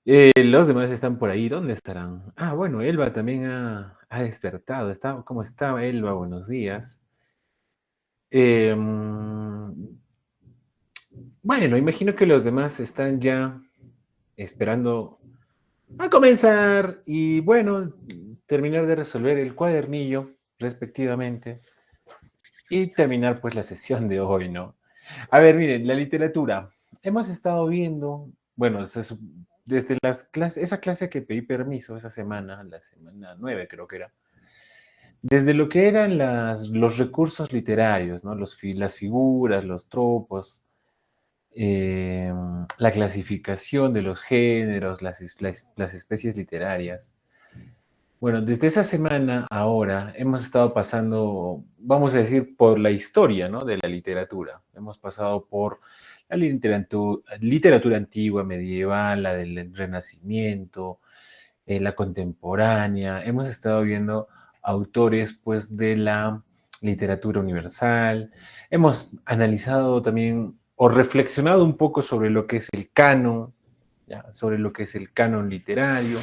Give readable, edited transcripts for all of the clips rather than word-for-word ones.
Los demás están por ahí. ¿Dónde estarán? Ah, bueno, Elba también ha despertado. ¿Cómo está Elba? Buenos días. Bueno, imagino que los demás están ya esperando a comenzar y, bueno, terminar de resolver el cuadernillo, respectivamente, y terminar pues la sesión de hoy, ¿no? A ver, miren, la literatura. Hemos estado viendo, bueno, desde las clases, esa clase que pedí permiso esa semana, la semana 9 creo que era, desde lo que eran los recursos literarios, ¿no? Las figuras, los tropos, eh, la clasificación de los géneros, las especies literarias. Bueno, desde esa semana ahora hemos estado pasando, vamos a decir, por la historia, ¿no? De la literatura. Hemos pasado por la literatura antigua, medieval, la del Renacimiento, la contemporánea. Hemos estado viendo autores, pues, de la literatura universal. Hemos analizado también o reflexionado un poco sobre lo que es el canon, ¿ya? Sobre lo que es el canon literario.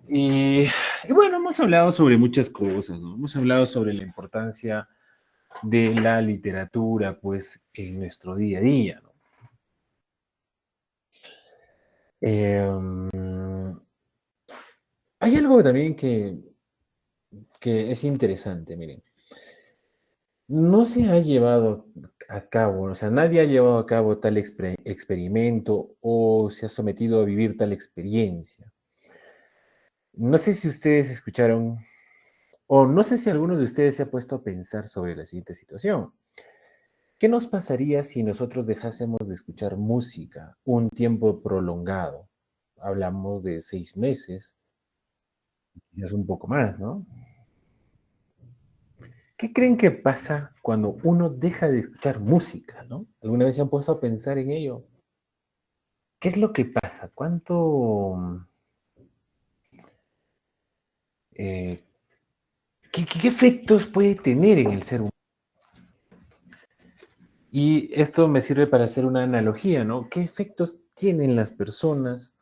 Y bueno, hemos hablado sobre muchas cosas, ¿no? Hemos hablado sobre la importancia de la literatura, pues, en nuestro día a día, ¿no? Hay algo también que es interesante, miren. No se ha llevado a cabo, o sea, nadie ha llevado a cabo tal experimento o se ha sometido a vivir tal experiencia. No sé si ustedes escucharon, o no sé si alguno de ustedes se ha puesto a pensar sobre la siguiente situación. ¿Qué nos pasaría si nosotros dejásemos de escuchar música un tiempo prolongado? Hablamos de 6 meses, quizás un poco más, ¿no? ¿Qué creen que pasa cuando uno deja de escuchar música, ¿no? ¿Alguna vez se han puesto a pensar en ello? ¿Qué es lo que pasa? Eh, ¿qué efectos puede tener en el ser humano? Y esto me sirve para hacer una analogía, ¿no? ¿Qué efectos tienen las personas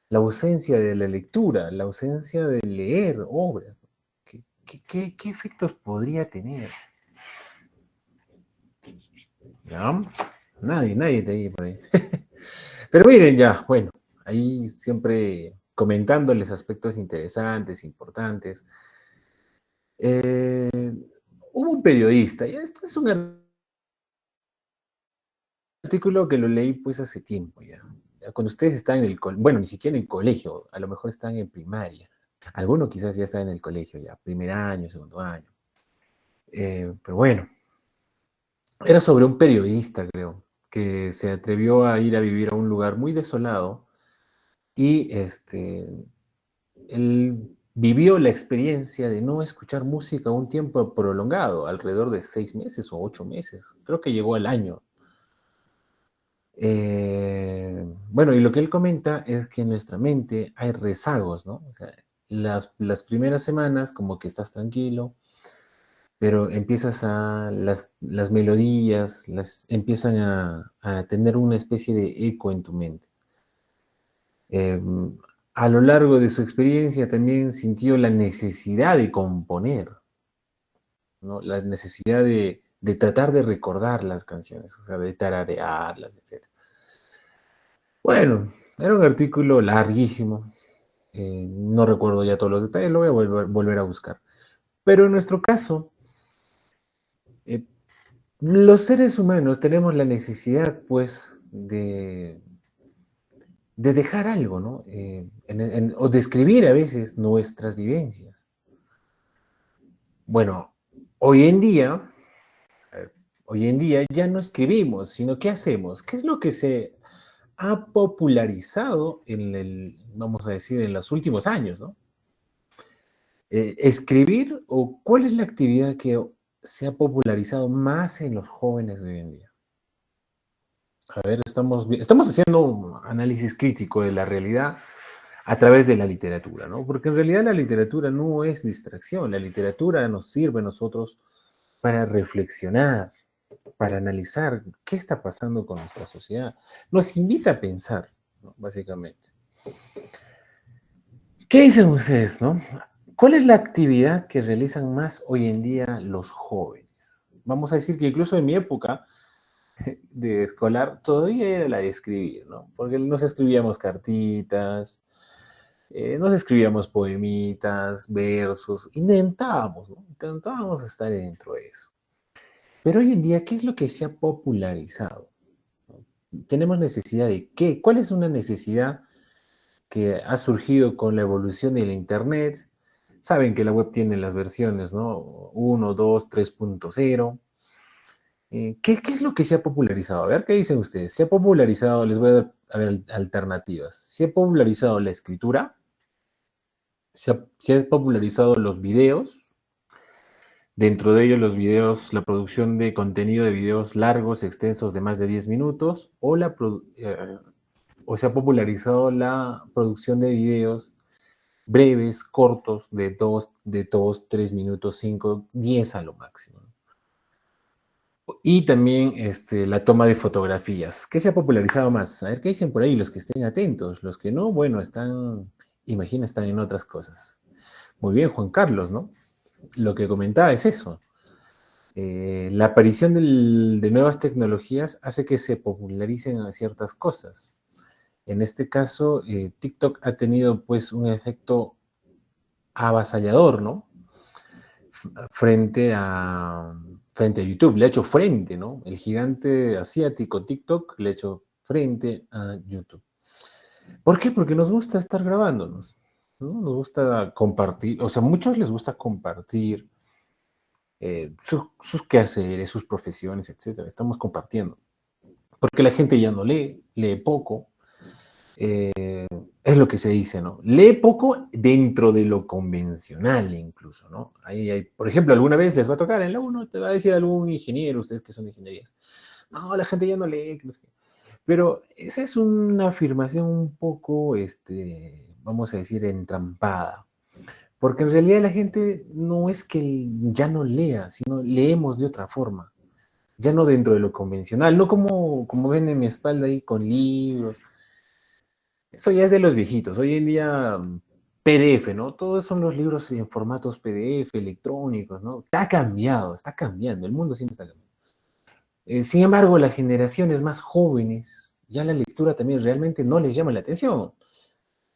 la ausencia de la lectura, la ausencia de leer obras? ¿Qué efectos podría tener? ¿Ya? Nadie te dice por ahí. Pero miren ya, bueno, ahí siempre comentándoles aspectos interesantes, importantes. Eh, Hubo un periodista, y esto es un artículo que lo leí pues hace tiempo ya. Ya cuando ustedes están en el colegio, bueno, ni siquiera en el colegio, a lo mejor están en primaria. Algunos quizás ya están en el colegio ya, primer año, segundo año. Pero bueno, era sobre un periodista, creo, que se atrevió a ir a vivir a un lugar muy desolado y él vivió la experiencia de no escuchar música un tiempo prolongado, alrededor de 6 meses o 8 meses. Creo que llegó al año. Bueno, y lo que él comenta es que en nuestra mente hay rezagos, ¿no? O sea, las primeras semanas como que estás tranquilo, pero las melodías empiezan a tener una especie de eco en tu mente. Eh, a lo largo de su experiencia también sintió la necesidad de componer, ¿no? La necesidad de tratar de recordar las canciones, o sea, de tararearlas, etc. Bueno, era un artículo larguísimo, no recuerdo ya todos los detalles, lo voy a volver a buscar. Pero en nuestro caso, eh, los seres humanos tenemos la necesidad, pues, de dejar algo, ¿no? O de escribir a veces nuestras vivencias. Bueno, hoy en día, hoy en día ya no escribimos, sino ¿qué hacemos? ¿Qué es lo que se ha popularizado vamos a decir, en los últimos años, ¿no? Escribir o cuál es la actividad que se ha popularizado más en los jóvenes de hoy en día. A ver, estamos haciendo un análisis crítico de la realidad a través de la literatura, ¿no? Porque en realidad la literatura no es distracción, la literatura nos sirve a nosotros para reflexionar, para analizar qué está pasando con nuestra sociedad. Nos invita a pensar. ¿no? Básicamente. ¿Qué dicen ustedes, no? ¿Cuál es la actividad que realizan más hoy en día los jóvenes? Vamos a decir que incluso en mi época de escolar todavía era la de escribir, ¿no? Porque nos escribíamos cartitas, nos escribíamos poemitas, versos, intentábamos, ¿no? Intentábamos estar dentro de eso. Pero hoy en día, ¿qué es lo que se ha popularizado? ¿Tenemos necesidad de qué? ¿Cuál es una necesidad que ha surgido con la evolución del Internet? Saben que la web tiene las versiones, ¿no? 1, 2, 3.0. ¿Qué es lo que se ha popularizado? A ver, ¿qué dicen ustedes? Se ha popularizado, les voy a dar a ver, alternativas. Se ha popularizado la escritura, se ha popularizado los videos, dentro de ellos los videos, la producción de contenido de videos largos, extensos de más de 10 minutos, o se ha popularizado la producción de videos breves, cortos, de dos 3 minutos, 5 10 a lo máximo. Y también la toma de fotografías. ¿Qué se ha popularizado más? A ver qué dicen por ahí los que estén atentos. Los que no, bueno, imagino, están en otras cosas. Muy bien, Juan Carlos, ¿no? Lo que comentaba es eso. La aparición de nuevas tecnologías hace que se popularicen ciertas cosas. En este caso, TikTok ha tenido pues un efecto avasallador, ¿no? Frente a YouTube, le ha hecho frente, ¿no? El gigante asiático TikTok le ha hecho frente a YouTube. ¿Por qué? Porque nos gusta estar grabándonos, ¿no? Nos gusta compartir, o sea, a muchos les gusta compartir sus quehaceres, sus profesiones, etcétera. Estamos compartiendo. Porque la gente ya no lee, lee poco, es lo que se dice, ¿no? Lee poco dentro de lo convencional incluso, ¿no? Por ejemplo, alguna vez les va a tocar en la 1, te va a decir algún ingeniero, ustedes que son ingenierías, no, la gente ya no lee, que no sé qué. Pero esa es una afirmación un poco, vamos a decir, entrampada, porque en realidad la gente no es que ya no lea, sino leemos de otra forma, ya no dentro de lo convencional, no como ven en mi espalda ahí con libros. Eso ya es de los viejitos. Hoy en día, PDF, ¿no? Todos son los libros en formatos PDF, electrónicos, ¿no? Ha cambiado, está cambiando, el mundo siempre está cambiando. Sin embargo, las generaciones más jóvenes, ya la lectura también realmente no les llama la atención,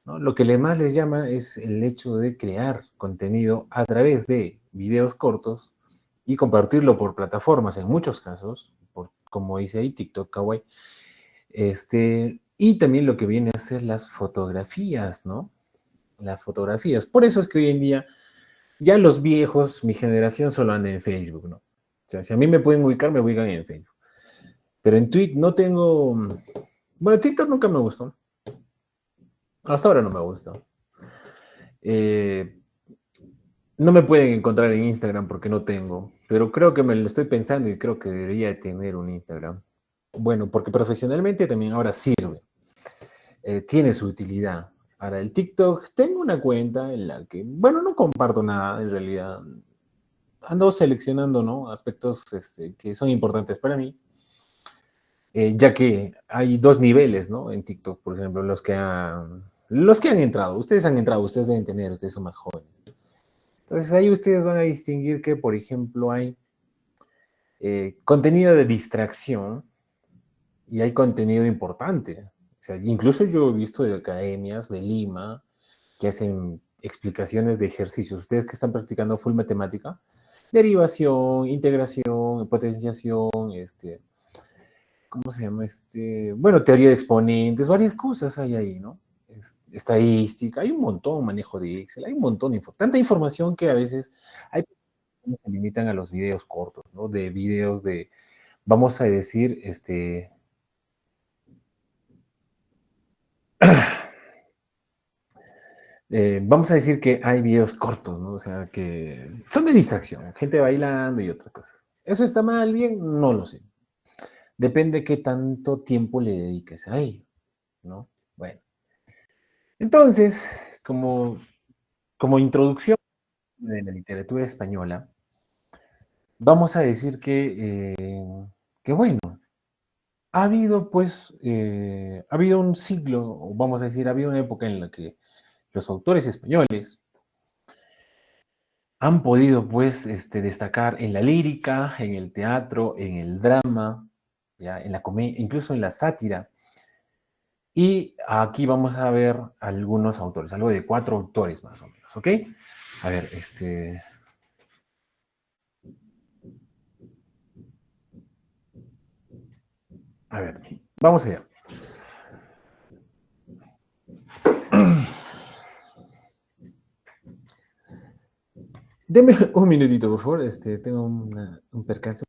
¿no? Lo que más les llama es el hecho de crear contenido a través de videos cortos y compartirlo por plataformas, en muchos casos, como dice ahí, TikTok, Kawaii, y también lo que viene a ser las fotografías, ¿no? Las fotografías. Por eso es que hoy en día ya los viejos, mi generación, solo anda en Facebook, ¿no? O sea, si a mí me pueden ubicar, me ubican en Facebook. Pero en Twitter no tengo... Bueno, TikTok nunca me gustó. Hasta ahora no me gusta. No me pueden encontrar en Instagram porque no tengo, pero creo que me lo estoy pensando y creo que debería tener un Instagram. Bueno, porque profesionalmente también ahora sirve. Tiene su utilidad. Para el TikTok tengo una cuenta en la que, bueno, no comparto nada en realidad. Ando seleccionando, ¿no? Aspectos que son importantes para mí, ya que hay dos niveles, ¿no? En TikTok, por ejemplo, los que han entrado. Ustedes han entrado, ustedes deben tener, ustedes son más jóvenes. Entonces ahí ustedes van a distinguir que, por ejemplo, hay contenido de distracción y hay contenido importante. O sea, incluso yo he visto de academias de Lima que hacen explicaciones de ejercicios. Ustedes que están practicando full matemática, derivación, integración, potenciación, ¿cómo se llama? Bueno, teoría de exponentes, varias cosas hay ahí, ¿no? Estadística, hay un montón, manejo de Excel, hay un montón tanta información que a veces hay personas que se limitan a los videos cortos, ¿no? De videos de, vamos a decir, vamos a decir que hay videos cortos, ¿no? O sea, que son de distracción, gente bailando y otras cosas. ¿Eso está mal, bien? No lo sé. Depende qué tanto tiempo le dediques a ello, ¿no? Bueno, entonces, como introducción de la literatura española, vamos a decir que bueno, ha habido, pues, ha habido un siglo, o vamos a decir, ha habido una época en la que los autores españoles han podido, pues, destacar en la lírica, en el teatro, en el drama, ya, en la comedia, incluso en la sátira. Y aquí vamos a ver algunos autores, algo de 4 autores más o menos, ¿ok? A ver, a ver, vamos allá. Deme un minutito, por favor, tengo un percance.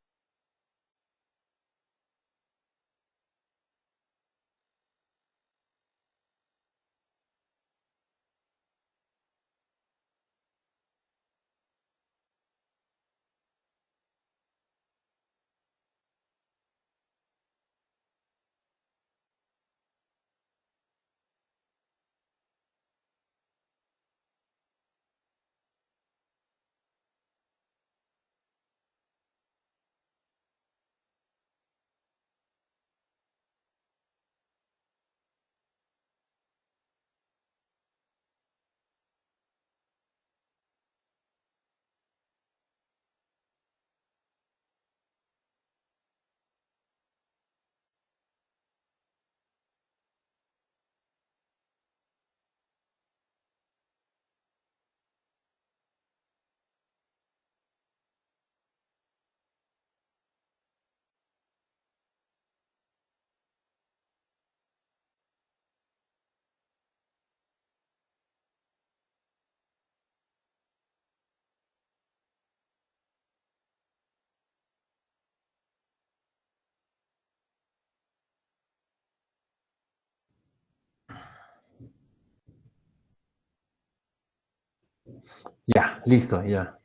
Ya, listo, ya.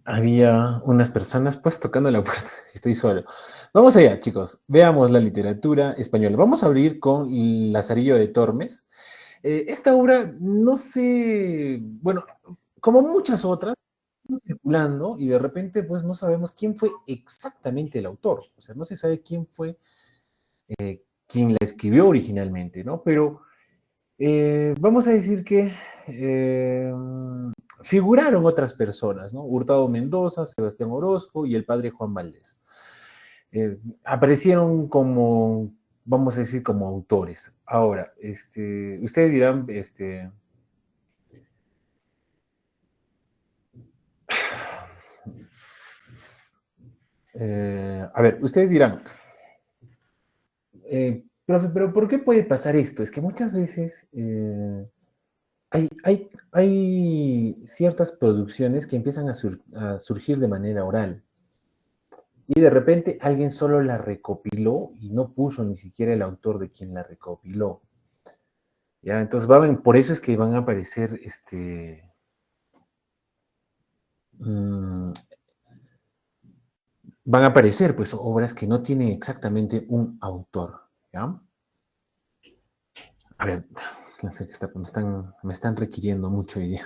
Había unas personas pues tocando la puerta. Estoy solo. Vamos allá, chicos. Veamos la literatura española. Vamos a abrir con Lazarillo de Tormes. Esta obra, no sé, bueno, como muchas otras, circulando y de repente pues no sabemos quién fue exactamente el autor. O sea, no se sabe quién fue quien la escribió originalmente, ¿no? Pero vamos a decir que figuraron otras personas, ¿no? Hurtado Mendoza, Sebastián Orozco y el padre Juan Valdés. Aparecieron como, vamos a decir, como autores. Ahora, ustedes dirán, a ver, ustedes dirán, profe, pero ¿por qué puede pasar esto? Es que muchas veces hay ciertas producciones que empiezan a surgir de manera oral. Y de repente alguien solo la recopiló y no puso ni siquiera el autor de quien la recopiló. ¿Ya? Entonces, por eso es que van a aparecer mm, van a aparecer pues obras que no tienen exactamente un autor. ¿Ya? A ver, no sé qué me están requiriendo mucho hoy día.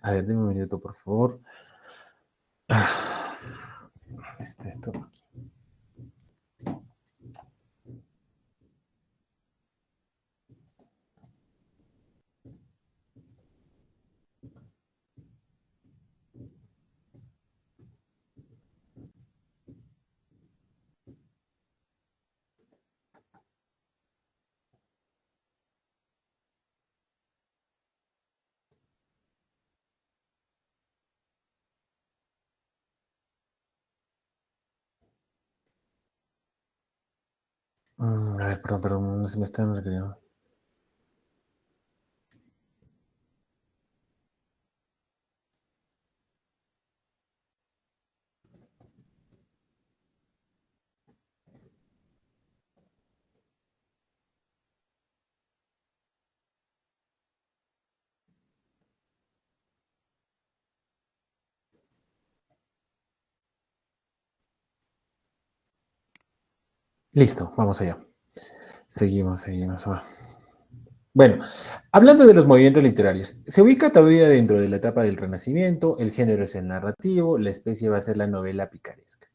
A ver, dime un minuto, por favor. Esto aquí. A ver, perdón, no se me están requiriendo. Listo, vamos allá. Seguimos. Bueno, hablando de los movimientos literarios, se ubica todavía dentro de la etapa del Renacimiento, el género es el narrativo, la especie va a ser la novela picaresca.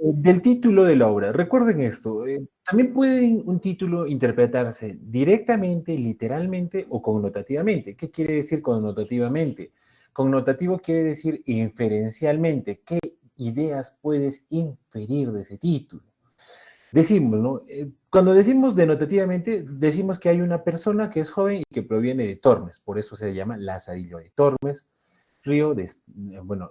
Del título de la obra. Recuerden esto, también puede un título interpretarse directamente, literalmente o connotativamente. ¿Qué quiere decir connotativamente? Connotativo quiere decir inferencialmente. ¿Qué ideas puedes inferir de ese título? Decimos, ¿no? Cuando decimos denotativamente, decimos que hay una persona que es joven y que proviene de Tormes, por eso se llama Lazarillo de Tormes,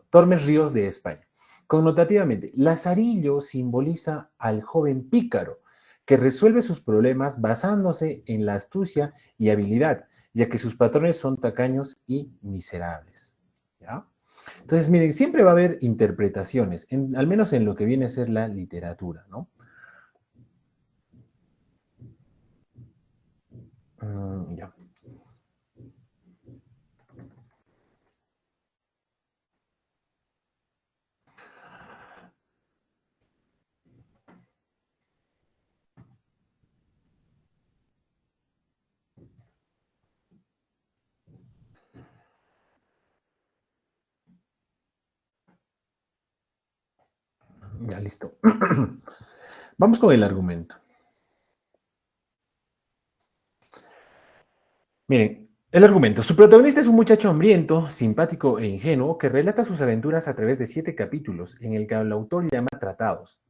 Tormes Ríos de España. Connotativamente, Lazarillo simboliza al joven pícaro que resuelve sus problemas basándose en la astucia y habilidad, ya que sus patrones son tacaños y miserables. ¿Ya? Entonces, miren, siempre va a haber interpretaciones, al menos en lo que viene a ser la literatura, ¿no? Ya. Ya, listo. Vamos con el argumento. Miren, el argumento. Su protagonista es un muchacho hambriento, simpático e ingenuo que relata sus aventuras a través de 7 capítulos, en el que el autor llama tratados.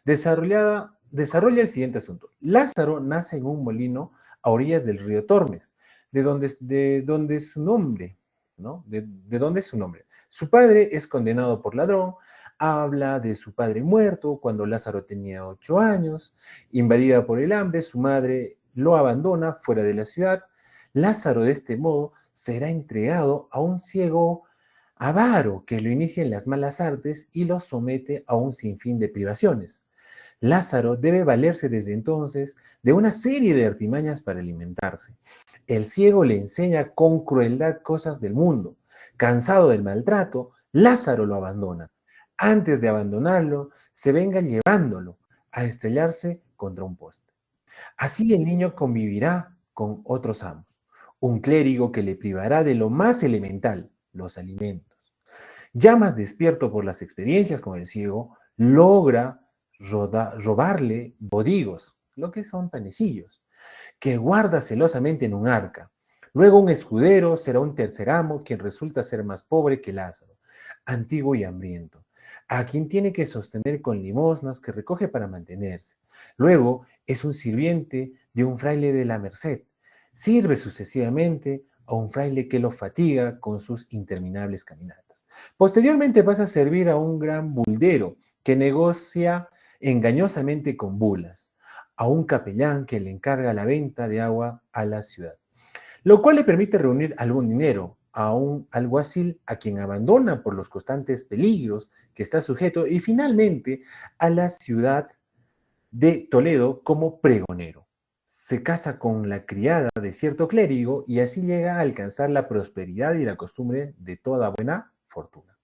Desarrolla el siguiente asunto. Lázaro nace en un molino a orillas del río Tormes, de donde su nombre, ¿no? De dónde es su nombre. Su padre es condenado por ladrón, habla de su padre muerto cuando Lázaro tenía 8 años, invadida por el hambre, su madre lo abandona fuera de la ciudad. Lázaro de este modo será entregado a un ciego avaro que lo inicia en las malas artes y lo somete a un sinfín de privaciones. Lázaro debe valerse desde entonces de una serie de artimañas para alimentarse. El ciego le enseña con crueldad cosas del mundo. Cansado del maltrato, Lázaro lo abandona. Antes de abandonarlo, se venga llevándolo a estrellarse contra un poste. Así el niño convivirá con otros amos, un clérigo que le privará de lo más elemental, los alimentos. Ya más despierto por las experiencias con el ciego, logra robarle bodigos, lo que son panecillos, que guarda celosamente en un arca. Luego un escudero será un tercer amo, quien resulta ser más pobre que Lázaro, antiguo y hambriento, a quien tiene que sostener con limosnas que recoge para mantenerse. Luego es un sirviente de un fraile de la Merced. Sirve sucesivamente a un fraile que lo fatiga con sus interminables caminatas. Posteriormente pasa a servir a un gran buldero que negocia engañosamente con bulas, a un capellán que le encarga la venta de agua a la ciudad, lo cual le permite reunir algún dinero, a un alguacil a quien abandona por los constantes peligros que está sujeto y finalmente a la ciudad de Toledo como pregonero. Se casa con la criada de cierto clérigo y así llega a alcanzar la prosperidad y la costumbre de toda buena fortuna.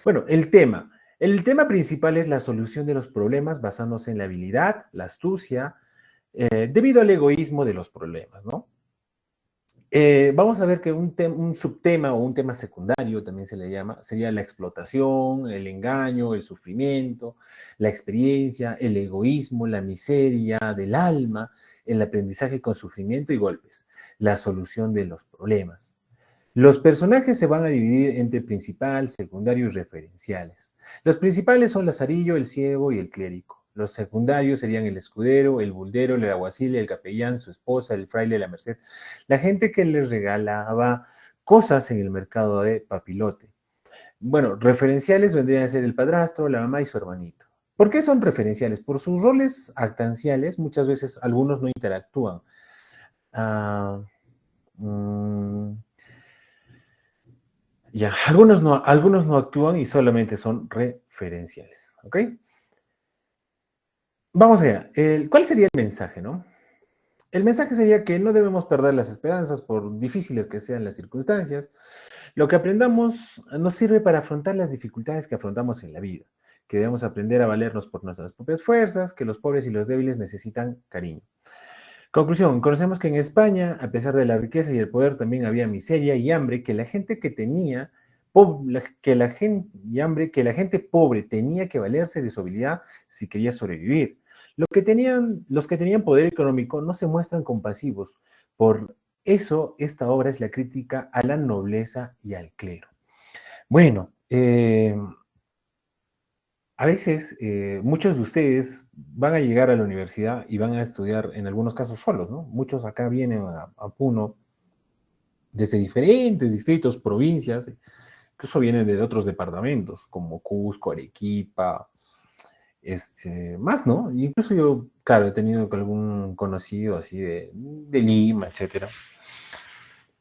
Bueno, el tema. El tema principal es la solución de los problemas basándose en la habilidad, la astucia, debido al egoísmo de los problemas, ¿no? Vamos a ver que un subtema o un tema secundario, también se le llama, sería la explotación, el engaño, el sufrimiento, la experiencia, el egoísmo, la miseria del alma, el aprendizaje con sufrimiento y golpes, la solución de los problemas. Los personajes se van a dividir entre principal, secundario y referenciales. Los principales son Lazarillo, el ciego y el clérigo. Los secundarios serían el escudero, el buldero, el alguacil, el capellán, su esposa, el fraile, la merced, la gente que les regalaba cosas en el mercado de Papilote. Bueno, referenciales vendrían a ser el padrastro, la mamá y su hermanito. ¿Por qué son referenciales? Por sus roles actanciales, muchas veces algunos no interactúan. Ah, mm, Ya, algunos no actúan y solamente son referenciales, ¿ok? Vamos allá. ¿Cuál sería el mensaje, no? El mensaje sería que no debemos perder las esperanzas por difíciles que sean las circunstancias. Lo que aprendamos nos sirve para afrontar las dificultades que afrontamos en la vida, que debemos aprender a valernos por nuestras propias fuerzas, que los pobres y los débiles necesitan cariño. Conclusión, conocemos que en España, a pesar de la riqueza y el poder, también había miseria y hambre que la gente que tenía que la gente pobre tenía que valerse de su habilidad si quería sobrevivir. Los que tenían poder económico no se muestran compasivos. Por eso, esta obra es la crítica a la nobleza y al clero. Bueno, a veces muchos de ustedes van a llegar a la universidad y van a estudiar en algunos casos solos, ¿no? Muchos acá vienen a Puno desde diferentes distritos, provincias, incluso vienen de otros departamentos, como Cusco, Arequipa, más, ¿no? Incluso yo, claro, he tenido algún conocido así de Lima, etcétera,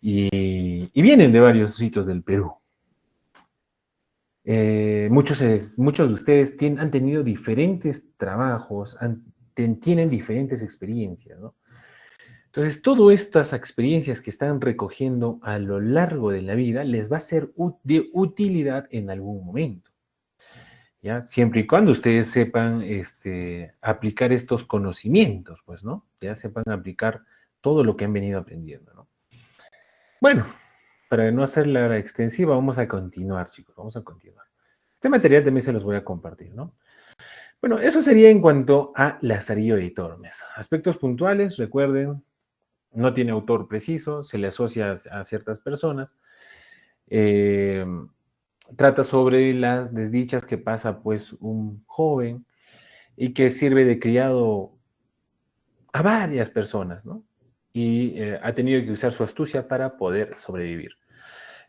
y vienen de varios sitios del Perú. Muchos de ustedes han tenido diferentes trabajos, tienen diferentes experiencias, ¿no? Entonces, todas estas experiencias que están recogiendo a lo largo de la vida les va a ser de utilidad en algún momento, ¿ya? Siempre y cuando ustedes sepan aplicar estos conocimientos, pues, ¿no? Ya sepan aplicar todo lo que han venido aprendiendo, ¿no? Bueno, para no hacerla extensiva, vamos a continuar, chicos, vamos a continuar. Este material también se los voy a compartir, ¿no? Bueno, eso sería en cuanto a Lazarillo de Tormes. Aspectos puntuales, recuerden, no tiene autor preciso, se le asocia a ciertas personas. Trata sobre las desdichas que pasa pues un joven y que sirve de criado a varias personas, ¿no? Y ha tenido que usar su astucia para poder sobrevivir.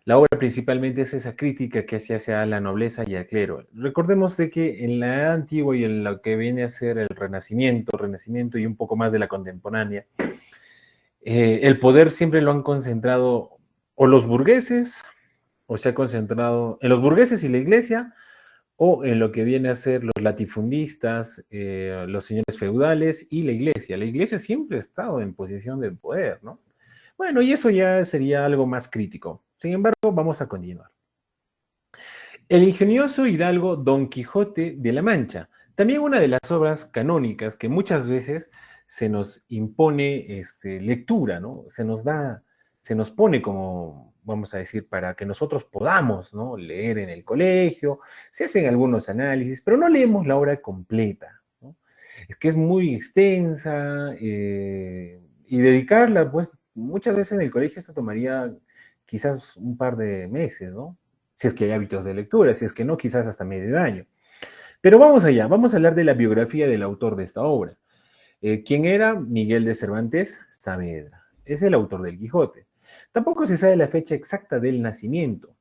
La obra principalmente es esa crítica que se hace a la nobleza y al clero. Recordemos de que en la edad antigua y en lo que viene a ser el Renacimiento y un poco más de la contemporánea, el poder siempre lo han concentrado o los burgueses, o se ha concentrado en los burgueses y la iglesia, o en lo que viene a ser los latifundistas, los señores feudales y la iglesia. La iglesia siempre ha estado en posición del poder, ¿no? Bueno, y eso ya sería algo más crítico. Sin embargo, vamos a continuar. El ingenioso hidalgo Don Quijote de la Mancha, también una de las obras canónicas que muchas veces se nos impone lectura, ¿no? Se nos pone como, vamos a decir, para que nosotros podamos, ¿no? Leer en el colegio, se hacen algunos análisis, pero no leemos la obra completa, ¿no? Es que es muy extensa y dedicarla, pues, muchas veces en el colegio esto tomaría quizás un par de meses, ¿no? Si es que hay hábitos de lectura, si es que no, quizás hasta medio año. Pero vamos allá, vamos a hablar de la biografía del autor de esta obra. ¿Quién era? Miguel de Cervantes Saavedra. Es el autor del Quijote. Tampoco se sabe la fecha exacta del nacimiento.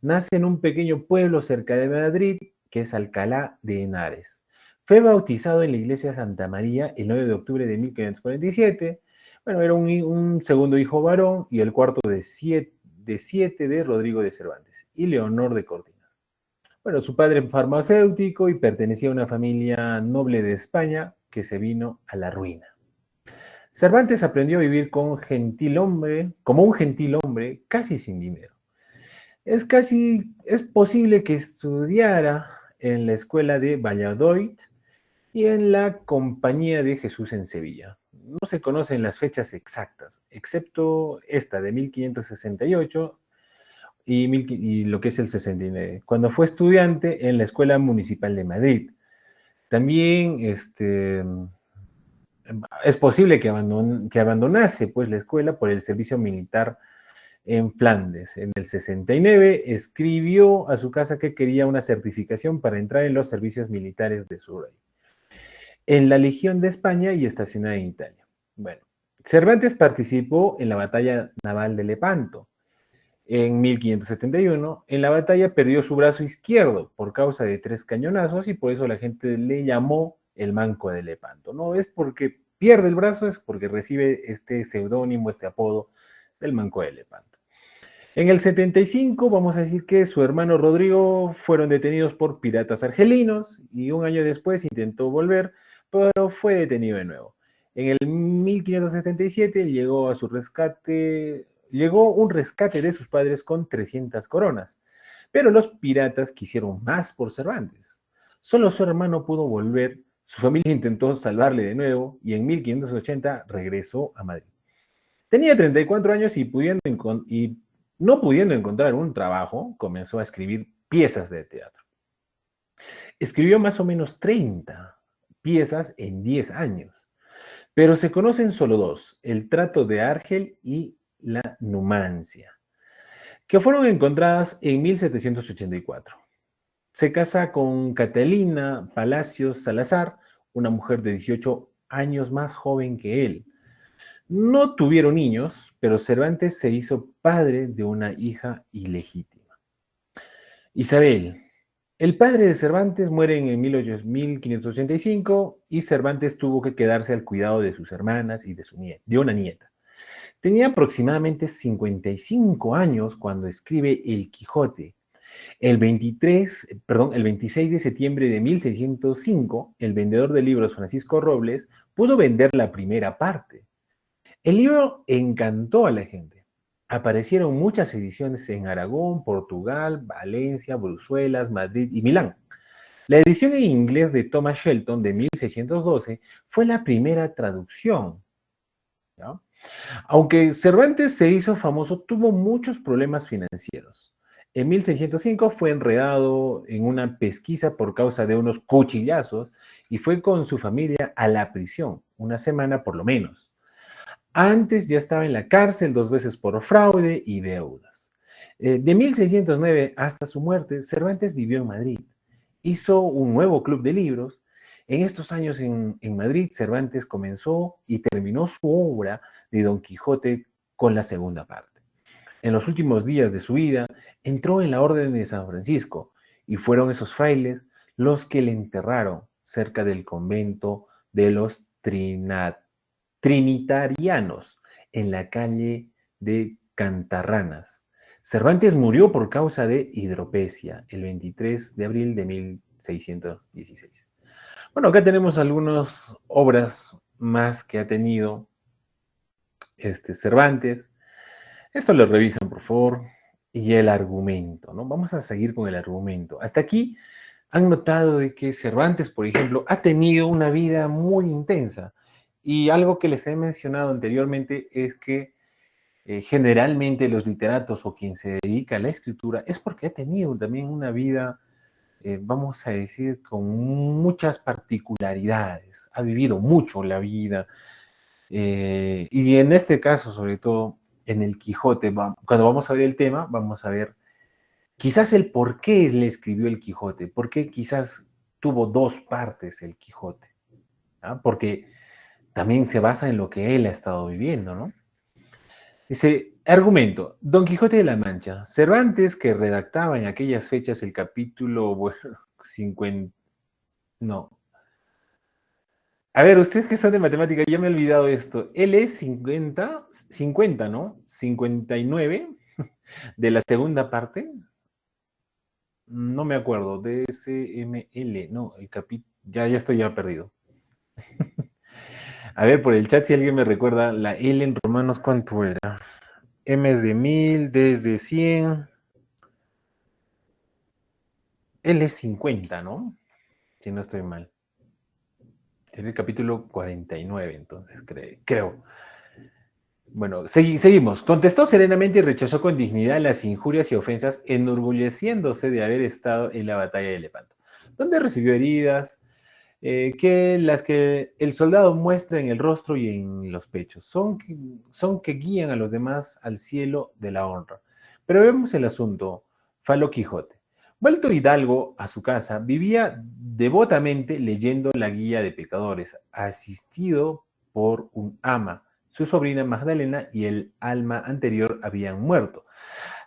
Nace en un pequeño pueblo cerca de Madrid, que es Alcalá de Henares. Fue bautizado en la iglesia Santa María el 9 de octubre de 1547. Bueno, era un segundo hijo varón y el cuarto de siete de Rodrigo de Cervantes y Leonor de Cortinas. Bueno, su padre farmacéutico y pertenecía a una familia noble de España que se vino a la ruina. Cervantes aprendió a vivir como un gentil hombre, casi sin dinero. Es posible que estudiara en la escuela de Valladolid y en la Compañía de Jesús en Sevilla. No se conocen las fechas exactas, excepto esta de 1568 y lo que es el 69, cuando fue estudiante en la Escuela Municipal de Madrid. También es posible que abandonase pues, la escuela por el servicio militar en Flandes. En el 69 escribió a su casa que quería una certificación para entrar en los servicios militares de su rey, en la Legión de España y estacionada en Italia. Bueno, Cervantes participó en la batalla naval de Lepanto en 1571. En la batalla perdió su brazo izquierdo por causa de 3 cañonazos y por eso la gente le llamó el Manco de Lepanto. No es porque pierde el brazo, es porque recibe este seudónimo, este apodo del Manco de Lepanto. En el 75, vamos a decir que su hermano Rodrigo fueron detenidos por piratas argelinos y un año después intentó volver, pero fue detenido de nuevo. En el 1577 llegó un rescate de sus padres con 300 coronas, pero los piratas quisieron más por Cervantes. Solo su hermano pudo volver, su familia intentó salvarle de nuevo y en 1580 regresó a Madrid. Tenía 34 años y No pudiendo encontrar un trabajo, comenzó a escribir piezas de teatro. Escribió más o menos 30 piezas en 10 años, pero se conocen solo dos, El trato de Argel y La Numancia, que fueron encontradas en 1784. Se casa con Catalina Palacios Salazar, una mujer de 18 años más joven que él. No tuvieron niños, pero Cervantes se hizo padre de una hija ilegítima. Isabel. El padre de Cervantes muere en 1585 y Cervantes tuvo que quedarse al cuidado de sus hermanas y de una nieta. Tenía aproximadamente 55 años cuando escribe El Quijote. El 26 de septiembre de 1605, el vendedor de libros Francisco Robles pudo vender la primera parte. El libro encantó a la gente. Aparecieron muchas ediciones en Aragón, Portugal, Valencia, Bruselas, Madrid y Milán. La edición en inglés de Thomas Shelton de 1612 fue la primera traducción, ¿ya? Aunque Cervantes se hizo famoso, tuvo muchos problemas financieros. En 1605 fue enredado en una pesquisa por causa de unos cuchillazos y fue con su familia a la prisión, una semana por lo menos. Antes ya estaba en la cárcel 2 veces por fraude y deudas. De 1609 hasta su muerte, Cervantes vivió en Madrid. Hizo un nuevo club de libros. En estos años en Madrid, Cervantes comenzó y terminó su obra de Don Quijote con la segunda parte. En los últimos días de su vida, entró en la Orden de San Francisco y fueron esos frailes los que le enterraron cerca del convento de los Trinitarianos, en la calle de Cantarranas. Cervantes murió por causa de hidropesia el 23 de abril de 1616. Bueno, acá tenemos algunas obras más que ha tenido Cervantes. Esto lo revisan, por favor. Y el argumento, ¿no? Vamos a seguir con el argumento. Hasta aquí han notado de que Cervantes, por ejemplo, ha tenido una vida muy intensa. Y algo que les he mencionado anteriormente es que generalmente los literatos o quien se dedica a la escritura es porque ha tenido también una vida, vamos a decir, con muchas particularidades. Ha vivido mucho la vida. Y en este caso, sobre todo, en el Quijote, cuando vamos a ver el tema, vamos a ver quizás el por qué le escribió el Quijote, por qué quizás tuvo dos partes el Quijote, ¿ah? Porque también se basa en lo que él ha estado viviendo, ¿no? Dice, argumento, Don Quijote de la Mancha, Cervantes, que redactaba en aquellas fechas el capítulo, bueno, 50, no. A ver, ustedes que son de matemática, ya me he olvidado esto. Él es 50, ¿no? 59 de la segunda parte. No me acuerdo, DSML, no, el capítulo, ya estoy ya perdido. A ver, por el chat, si alguien me recuerda, la L en romanos, ¿cuánto era? M es de 1000, D es de 100. L es 50, ¿no? Si no estoy mal. Tiene el capítulo 49, entonces, creo. Bueno, seguimos. Contestó serenamente y rechazó con dignidad las injurias y ofensas, enorgulleciéndose de haber estado en la batalla de Lepanto, donde recibió heridas, que las que el soldado muestra en el rostro y en los pechos. Son que guían a los demás al cielo de la honra. Pero vemos el asunto. Faló Quijote. Vuelto Hidalgo a su casa, vivía devotamente leyendo la guía de pecadores, asistido por un ama. Su sobrina Magdalena y el alma anterior habían muerto.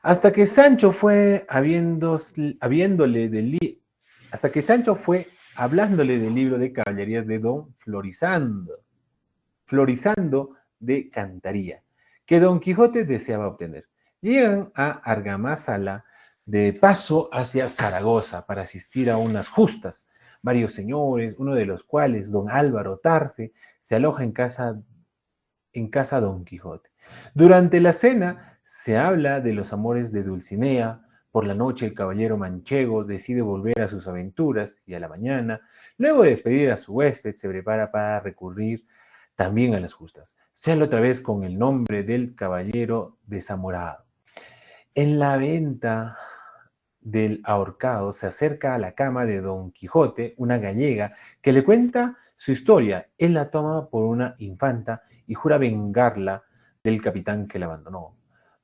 Hasta que Sancho fue hasta que Sancho fue hablándole del libro de caballerías de don Florisando de Cantaría, que don Quijote deseaba obtener. Llegan a Argamasala de paso hacia Zaragoza para asistir a unas justas. Varios señores, uno de los cuales, don Álvaro Tarfe, se aloja en casa don Quijote. Durante la cena se habla de los amores de Dulcinea. Por la noche el caballero manchego decide volver a sus aventuras y a la mañana, luego de despedir a su huésped, se prepara para recurrir también a las justas. Se habla otra vez con el nombre del caballero desamorado. En la venta del ahorcado se acerca a la cama de Don Quijote una gallega que le cuenta su historia. Él la toma por una infanta y jura vengarla del capitán que la abandonó,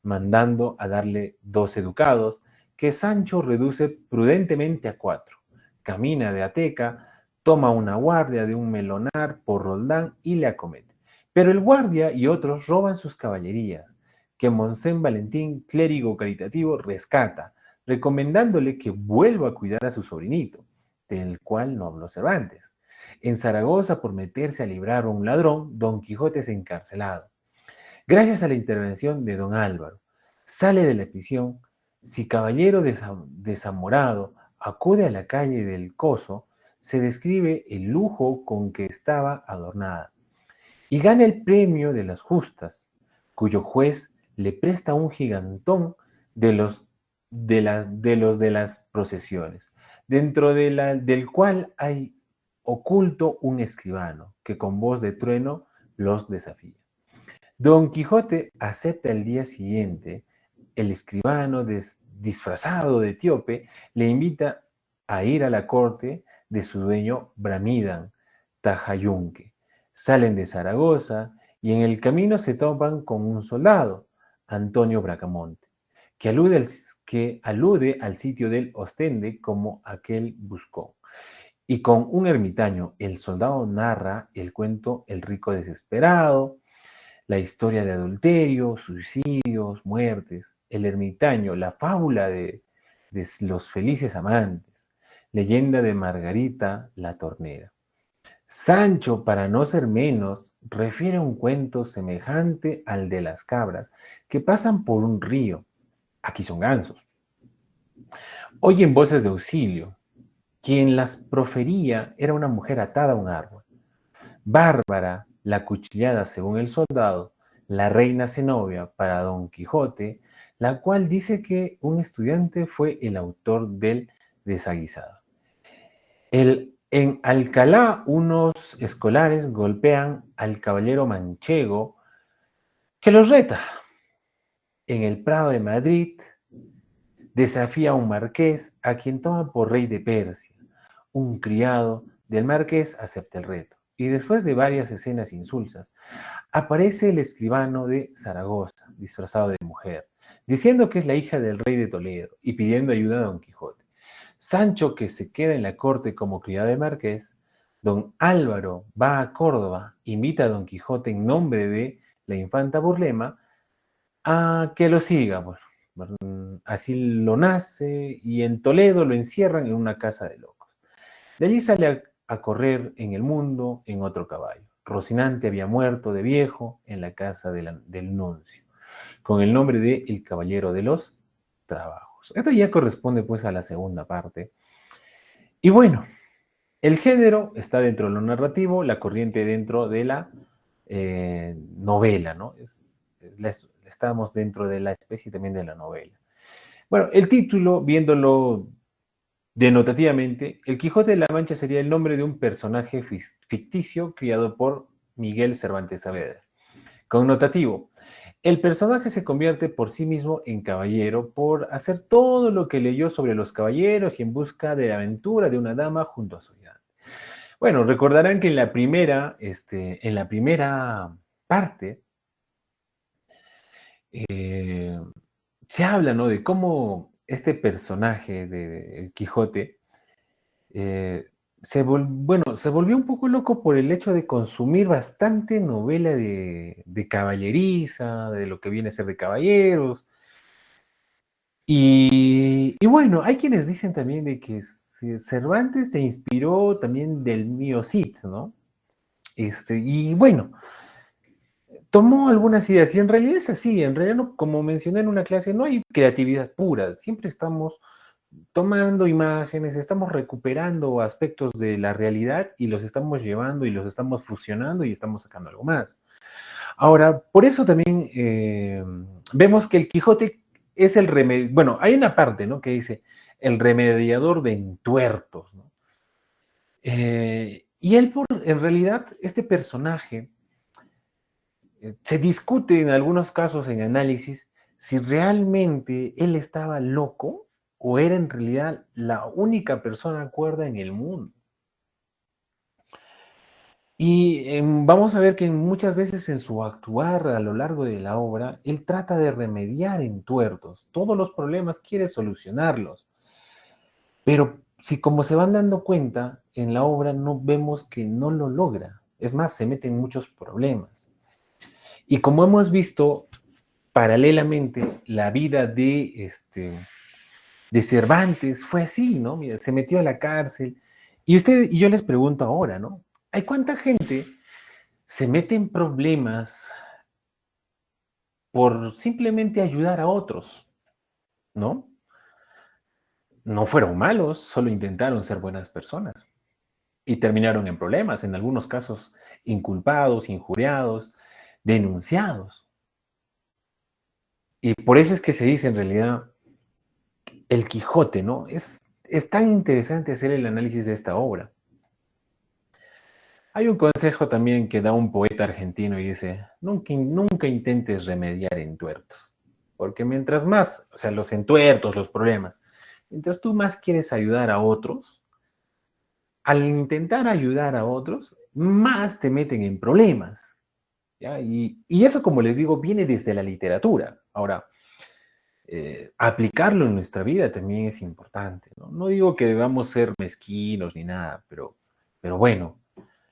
mandando a darle 12 ducados, que Sancho reduce prudentemente a 4. Camina de Ateca, toma una guardia de un melonar por Roldán y le acomete. Pero el guardia y otros roban sus caballerías, que Monsén Valentín, clérigo caritativo, rescata, recomendándole que vuelva a cuidar a su sobrinito, del cual no habló Cervantes. En Zaragoza, por meterse a librar a un ladrón, Don Quijote es encarcelado. Gracias a la intervención de don Álvaro, sale de la prisión. Si caballero desamorado acude a la calle del Coso, se describe el lujo con que estaba adornada y gana el premio de las justas, cuyo juez le presta un gigantón de los de las procesiones, dentro del cual hay oculto un escribano que con voz de trueno los desafía. Don Quijote acepta el día siguiente. El escribano disfrazado de etíope le invita a ir a la corte de su dueño Bramidan Tajayunque. Salen de Zaragoza y en el camino se topan con un soldado, Antonio Bracamonte, que alude al sitio del Ostende como aquel buscó. Y con un ermitaño, el soldado narra el cuento El rico desesperado, la historia de adulterio, suicidios, muertes, el ermitaño, la fábula de los felices amantes, leyenda de Margarita la tornera. Sancho, para no ser menos, refiere un cuento semejante al de las cabras que pasan por un río. Aquí son gansos. Oyen voces de auxilio. Quien las profería era una mujer atada a un árbol. Bárbara, la cuchillada según el soldado, la reina Zenobia para Don Quijote, la cual dice que un estudiante fue el autor del desaguisado. En Alcalá, unos escolares golpean al caballero manchego que los reta. En el Prado de Madrid, desafía a un marqués a quien toma por rey de Persia. Un criado del marqués acepta el reto. Y después de varias escenas insulsas, aparece el escribano de Zaragoza, disfrazado de mujer, diciendo que es la hija del rey de Toledo y pidiendo ayuda a Don Quijote. Sancho, que se queda en la corte como criado de marqués, don Álvaro va a Córdoba, invita a Don Quijote en nombre de la infanta Burlema a que lo siga. Bueno, así lo nace y en Toledo lo encierran en una casa de locos. De allí sale a correr en el mundo en otro caballo. Rocinante había muerto de viejo en la casa del nuncio, con el nombre de El Caballero de los Trabajos. Esto ya corresponde pues a la segunda parte. Y bueno, el género está dentro de lo narrativo, la corriente dentro de la novela, ¿no? Estamos dentro de la especie también de la novela. Bueno, el título, viéndolo denotativamente, El Quijote de la Mancha sería el nombre de un personaje ficticio criado por Miguel Cervantes Saavedra. Connotativo, el personaje se convierte por sí mismo en caballero por hacer todo lo que leyó sobre los caballeros y en busca de la aventura de una dama junto a su ayudante. Bueno, recordarán que en la primera parte se habla, ¿no?, de cómo este personaje de El Quijote se volvió un poco loco por el hecho de consumir bastante novela de caballeriza, de lo que viene a ser de caballeros. Y bueno, hay quienes dicen también de que Cervantes se inspiró también del mío Cid, ¿no? Y bueno, tomó algunas ideas, y en realidad es así, en realidad, no, como mencioné en una clase, no hay creatividad pura, siempre estamos tomando imágenes, estamos recuperando aspectos de la realidad y los estamos llevando y los estamos fusionando y estamos sacando algo más. Ahora, por eso también vemos que el Quijote es el remedio, bueno, hay una parte, ¿no?, que dice el remediador de entuertos, ¿no? Y él, en realidad, este personaje se discute en algunos casos en análisis si realmente él estaba loco o era en realidad la única persona cuerda en el mundo. Y vamos a ver que muchas veces en su actuar a lo largo de la obra, él trata de remediar entuertos, todos los problemas quiere solucionarlos, pero si como se van dando cuenta, en la obra no vemos que no lo logra, es más, se mete en muchos problemas. Y como hemos visto, paralelamente, la vida de Cervantes fue así, ¿no? Mira, se metió a la cárcel. Y yo les pregunto ahora, ¿no? ¿Hay cuánta gente se mete en problemas por simplemente ayudar a otros, ¿no? No fueron malos, solo intentaron ser buenas personas y terminaron en problemas, en algunos casos inculpados, injuriados, denunciados. Y por eso es que se dice en realidad el Quijote, ¿no? Es tan interesante hacer el análisis de esta obra. Hay un consejo también que da un poeta argentino y dice, nunca intentes remediar entuertos, porque mientras más, o sea, los entuertos, los problemas, mientras tú más quieres ayudar a otros, al intentar ayudar a otros, más te meten en problemas. ¿Ya? Y eso, como les digo, viene desde la literatura. Ahora, aplicarlo en nuestra vida también es importante, ¿no? No digo que debamos ser mezquinos ni nada, pero bueno,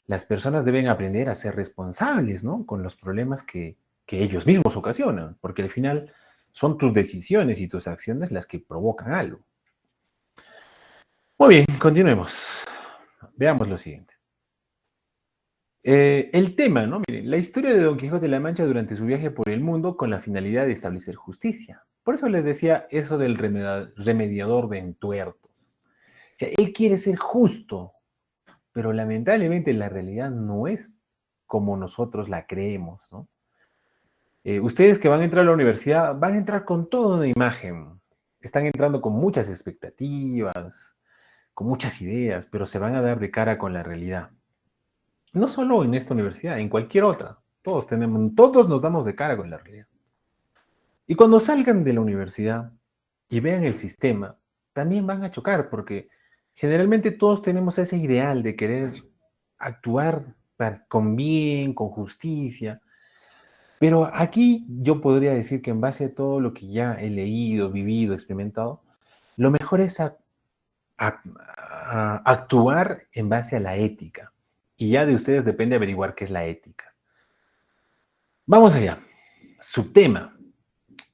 las personas deben aprender a ser responsables, ¿no? Con los problemas que ellos mismos ocasionan, porque al final son tus decisiones y tus acciones las que provocan algo. Muy bien, continuemos. Veamos lo siguiente. El tema, ¿no? Miren, la historia de Don Quijote de la Mancha durante su viaje por el mundo con la finalidad de establecer justicia. Por eso les decía eso del remediador de entuertos. O sea, él quiere ser justo, pero lamentablemente la realidad no es como nosotros la creemos, ¿no? Ustedes que van a entrar a la universidad van a entrar con toda una imagen. Están entrando con muchas expectativas, con muchas ideas, pero se van a dar de cara con la realidad. No solo en esta universidad, en cualquier otra. Todos nos damos de cara con la realidad. Y cuando salgan de la universidad y vean el sistema, también van a chocar, porque generalmente todos tenemos ese ideal de querer actuar con bien, con justicia. Pero aquí yo podría decir que en base a todo lo que ya he leído, vivido, experimentado, lo mejor es a actuar en base a la ética. Y ya de ustedes depende averiguar qué es la ética. Vamos allá. Subtema.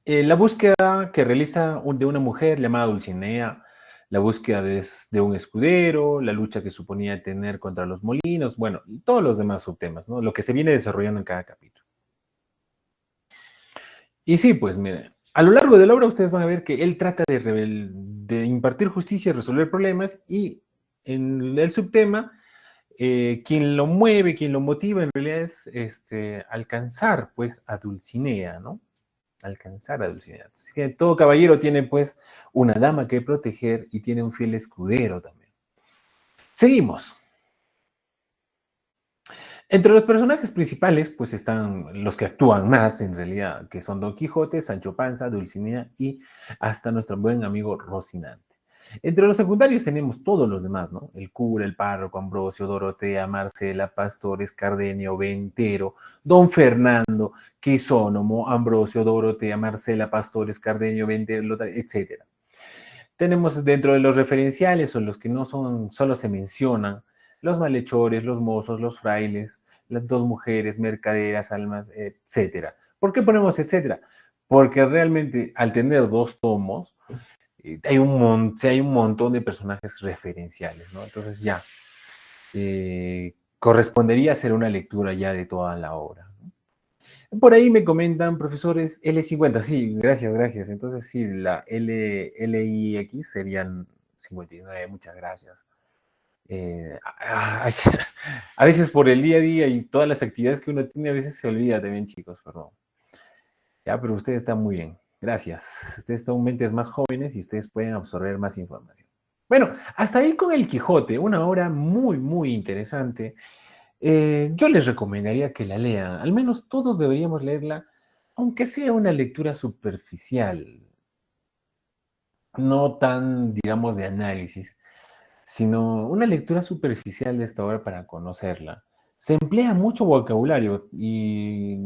La búsqueda que realiza de una mujer llamada Dulcinea, la búsqueda de un escudero, la lucha que suponía tener contra los molinos, bueno, y todos los demás subtemas, ¿no? Lo que se viene desarrollando en cada capítulo. Y sí, pues miren, a lo largo de la obra ustedes van a ver que él trata de impartir justicia, resolver problemas y en el subtema, quien lo mueve, quien lo motiva en realidad es alcanzar pues a Dulcinea, ¿no? Alcanzar a Dulcinea. Todo caballero tiene pues una dama que proteger y tiene un fiel escudero también. Seguimos. Entre los personajes principales, pues están los que actúan más en realidad, que son Don Quijote, Sancho Panza, Dulcinea y hasta nuestro buen amigo Rocinante. Entre los secundarios tenemos todos los demás, ¿no? El cura, el párroco, Ambrosio, Dorotea, Marcela, Pastores, Cardenio, Ventero, Don Fernando, Quisónomo, Ambrosio, Dorotea, Marcela, Pastores, Cardenio, Ventero, etc. Tenemos dentro de los referenciales o los que no son, solo se mencionan, los malhechores, los mozos, los frailes, las dos mujeres, mercaderas, almas, etcétera. ¿Por qué ponemos etcétera? Porque realmente al tener dos tomos, hay un montón de personajes referenciales, ¿no? Entonces ya, correspondería hacer una lectura ya de toda la obra, ¿no? Por ahí me comentan, profesores, L50, sí, gracias, gracias. Entonces sí, la LIX serían 59, muchas gracias. Eh, a, a veces por el día a día y todas las actividades que uno tiene, a veces se olvida también, chicos, perdón. Ya, pero ustedes están muy bien. Gracias. Ustedes son mentes más jóvenes y ustedes pueden absorber más información. Bueno, hasta ahí con el Quijote, una obra muy, muy interesante. Yo les recomendaría que la lean. Al menos todos deberíamos leerla aunque sea una lectura superficial, no tan, digamos, de análisis, sino una lectura superficial de esta obra para conocerla. Se emplea mucho vocabulario y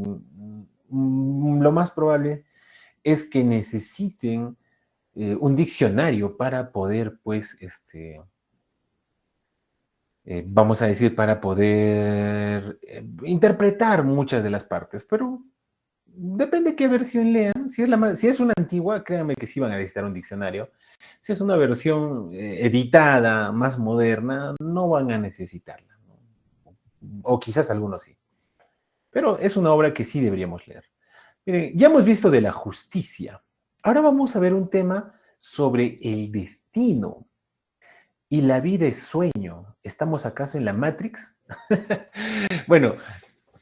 lo más probable es que necesiten un diccionario para poder, pues, vamos a decir, para poder interpretar muchas de las partes, pero depende qué versión lean. Si es una antigua, créanme que sí van a necesitar un diccionario. Si es una versión editada, más moderna, no van a necesitarla, ¿no? O quizás algunos sí. Pero es una obra que sí deberíamos leer. Miren, ya hemos visto de la justicia. Ahora vamos a ver un tema sobre el destino. ¿Y la vida es sueño? ¿Estamos acaso en la Matrix? Bueno,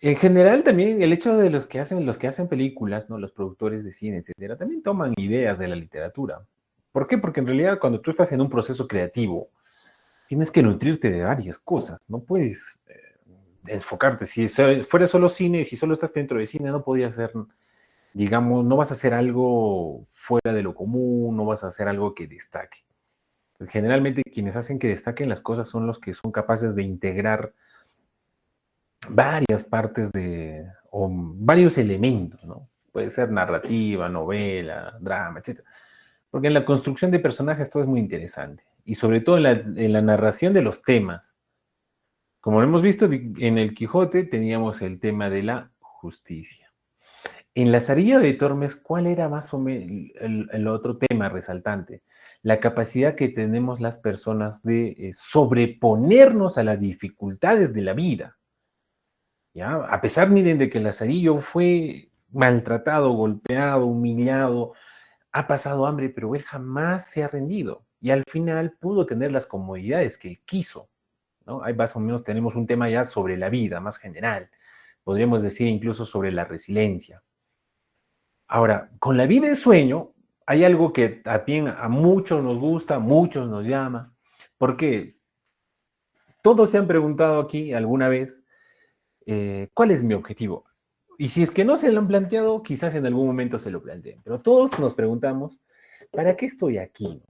en general también el hecho de los que hacen películas, ¿no? Los productores de cine, etcétera, también toman ideas de la literatura. ¿Por qué? Porque en realidad cuando tú estás en un proceso creativo, tienes que nutrirte de varias cosas. No puedes enfocarte. Si fuera solo cine, si solo estás dentro de cine, no podías hacer, digamos, no vas a hacer algo fuera de lo común, no vas a hacer algo que destaque. Generalmente quienes hacen que destaquen las cosas son los que son capaces de integrar varias partes o varios elementos, ¿no? Puede ser narrativa, novela, drama, etcétera. Porque en la construcción de personajes todo es muy interesante. Y sobre todo en la narración de los temas. Como lo hemos visto en el Quijote, teníamos el tema de la justicia. En Lazarillo de Tormes, ¿cuál era más o menos el otro tema resaltante? La capacidad que tenemos las personas de sobreponernos a las dificultades de la vida. ¿Ya? A pesar, miren, de que Lazarillo fue maltratado, golpeado, humillado, ha pasado hambre, pero él jamás se ha rendido. Y al final pudo tener las comodidades que él quiso, ¿no? Ahí más o menos tenemos un tema ya sobre la vida, más general. Podríamos decir incluso sobre la resiliencia. Ahora, con la vida de sueño, hay algo que también a muchos nos gusta, a muchos nos llama, porque todos se han preguntado aquí alguna vez, ¿cuál es mi objetivo? Y si es que no se lo han planteado, quizás en algún momento se lo planteen, pero todos nos preguntamos, ¿para qué estoy aquí?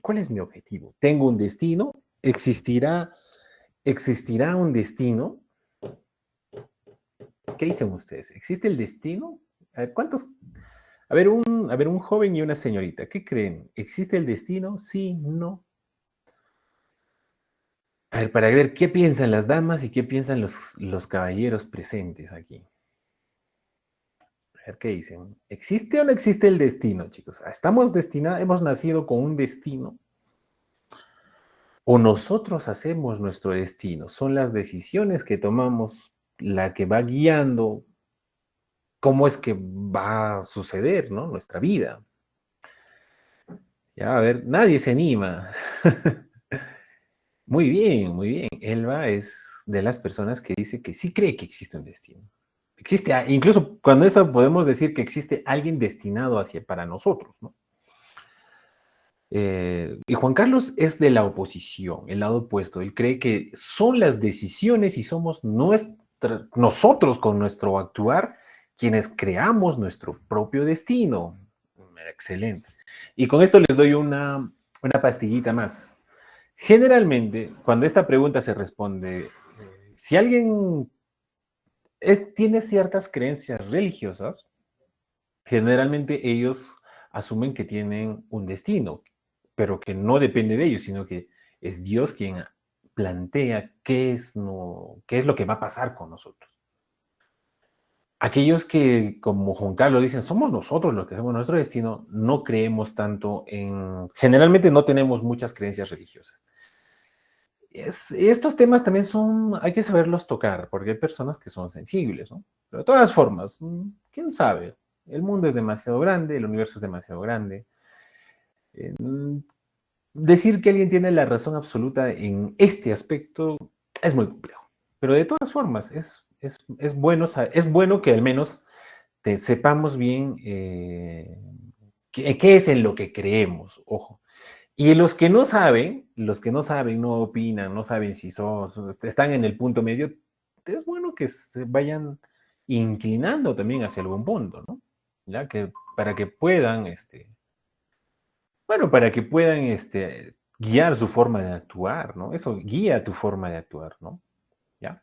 ¿Cuál es mi objetivo? ¿Tengo un destino? ¿Existirá un destino? ¿Qué dicen ustedes? ¿Existe el destino? A ver, ¿cuántos? A ver, un joven y una señorita, ¿qué creen? ¿Existe el destino? Sí, no. A ver, para ver qué piensan las damas y qué piensan los caballeros presentes aquí. A ver qué dicen. ¿Existe o no existe el destino, chicos? ¿Estamos destinados, hemos nacido con un destino? ¿O nosotros hacemos nuestro destino? Son las decisiones que tomamos la que va guiando cómo es que va a suceder, ¿no? Nuestra vida. Ya, a ver, nadie se anima. Muy bien, muy bien. Elba es de las personas que dice que sí cree que existe un destino. Existe, incluso cuando eso podemos decir que existe alguien destinado hacia para nosotros, ¿no? Y Juan Carlos es de la oposición, el lado opuesto. Él cree que son las decisiones y somos nosotros con nuestro actuar quienes creamos nuestro propio destino. Excelente. Y con esto les doy una pastillita más. Generalmente, cuando esta pregunta se responde, si alguien tiene ciertas creencias religiosas, generalmente ellos asumen que tienen un destino, pero que no depende de ellos, sino que es Dios quien plantea qué es lo que va a pasar con nosotros. Aquellos que, como Juan Carlos, dicen, somos nosotros los que hacemos nuestro destino, no creemos tanto generalmente no tenemos muchas creencias religiosas. Estos temas también hay que saberlos tocar, porque hay personas que son sensibles, ¿no? Pero de todas formas, ¿quién sabe? El mundo es demasiado grande, el universo es demasiado grande. Decir que alguien tiene la razón absoluta en este aspecto es muy complejo. Pero de todas formas, es bueno que al menos sepamos bien qué es en lo que creemos, ojo. Y los que no saben, no opinan, no saben si están en el punto medio, es bueno que se vayan inclinando también hacia algún punto, ¿no? ¿ya? Para que puedan, bueno, para que puedan guiar su forma de actuar, ¿no? Eso guía tu forma de actuar, ¿no? ¿Ya?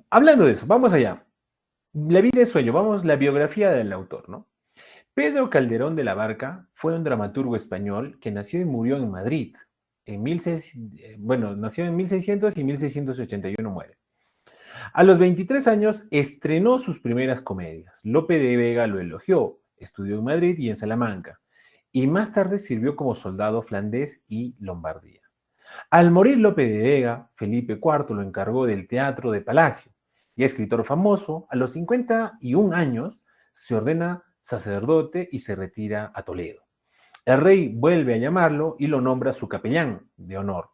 Hablando de eso, vamos allá. La vida es sueño, vamos, la biografía del autor, ¿no? Pedro Calderón de la Barca fue un dramaturgo español que nació y murió en Madrid. Bueno, nació en 1600 y 1681 muere. A los 23 años estrenó sus primeras comedias. Lope de Vega lo elogió, estudió en Madrid y en Salamanca, y más tarde sirvió como soldado flandés y Lombardía. Al morir Lope de Vega, Felipe IV lo encargó del teatro de Palacio, y escritor famoso, a los 51 años se ordena sacerdote y se retira a Toledo. El rey vuelve a llamarlo y lo nombra su capellán de honor.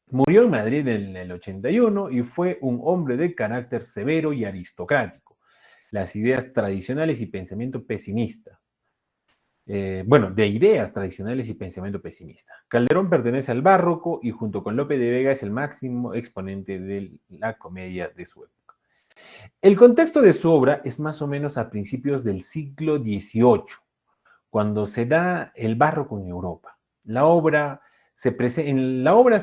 Murió en Madrid en el 81 y fue un hombre de carácter severo y aristocrático, las ideas tradicionales y pensamiento pesimista. Bueno, de ideas tradicionales y pensamiento pesimista. Calderón pertenece al barroco y junto con Lope de Vega es el máximo exponente de la comedia de su época. El contexto de su obra es más o menos a principios del siglo XVIII, cuando se da el barroco en Europa. En la obra se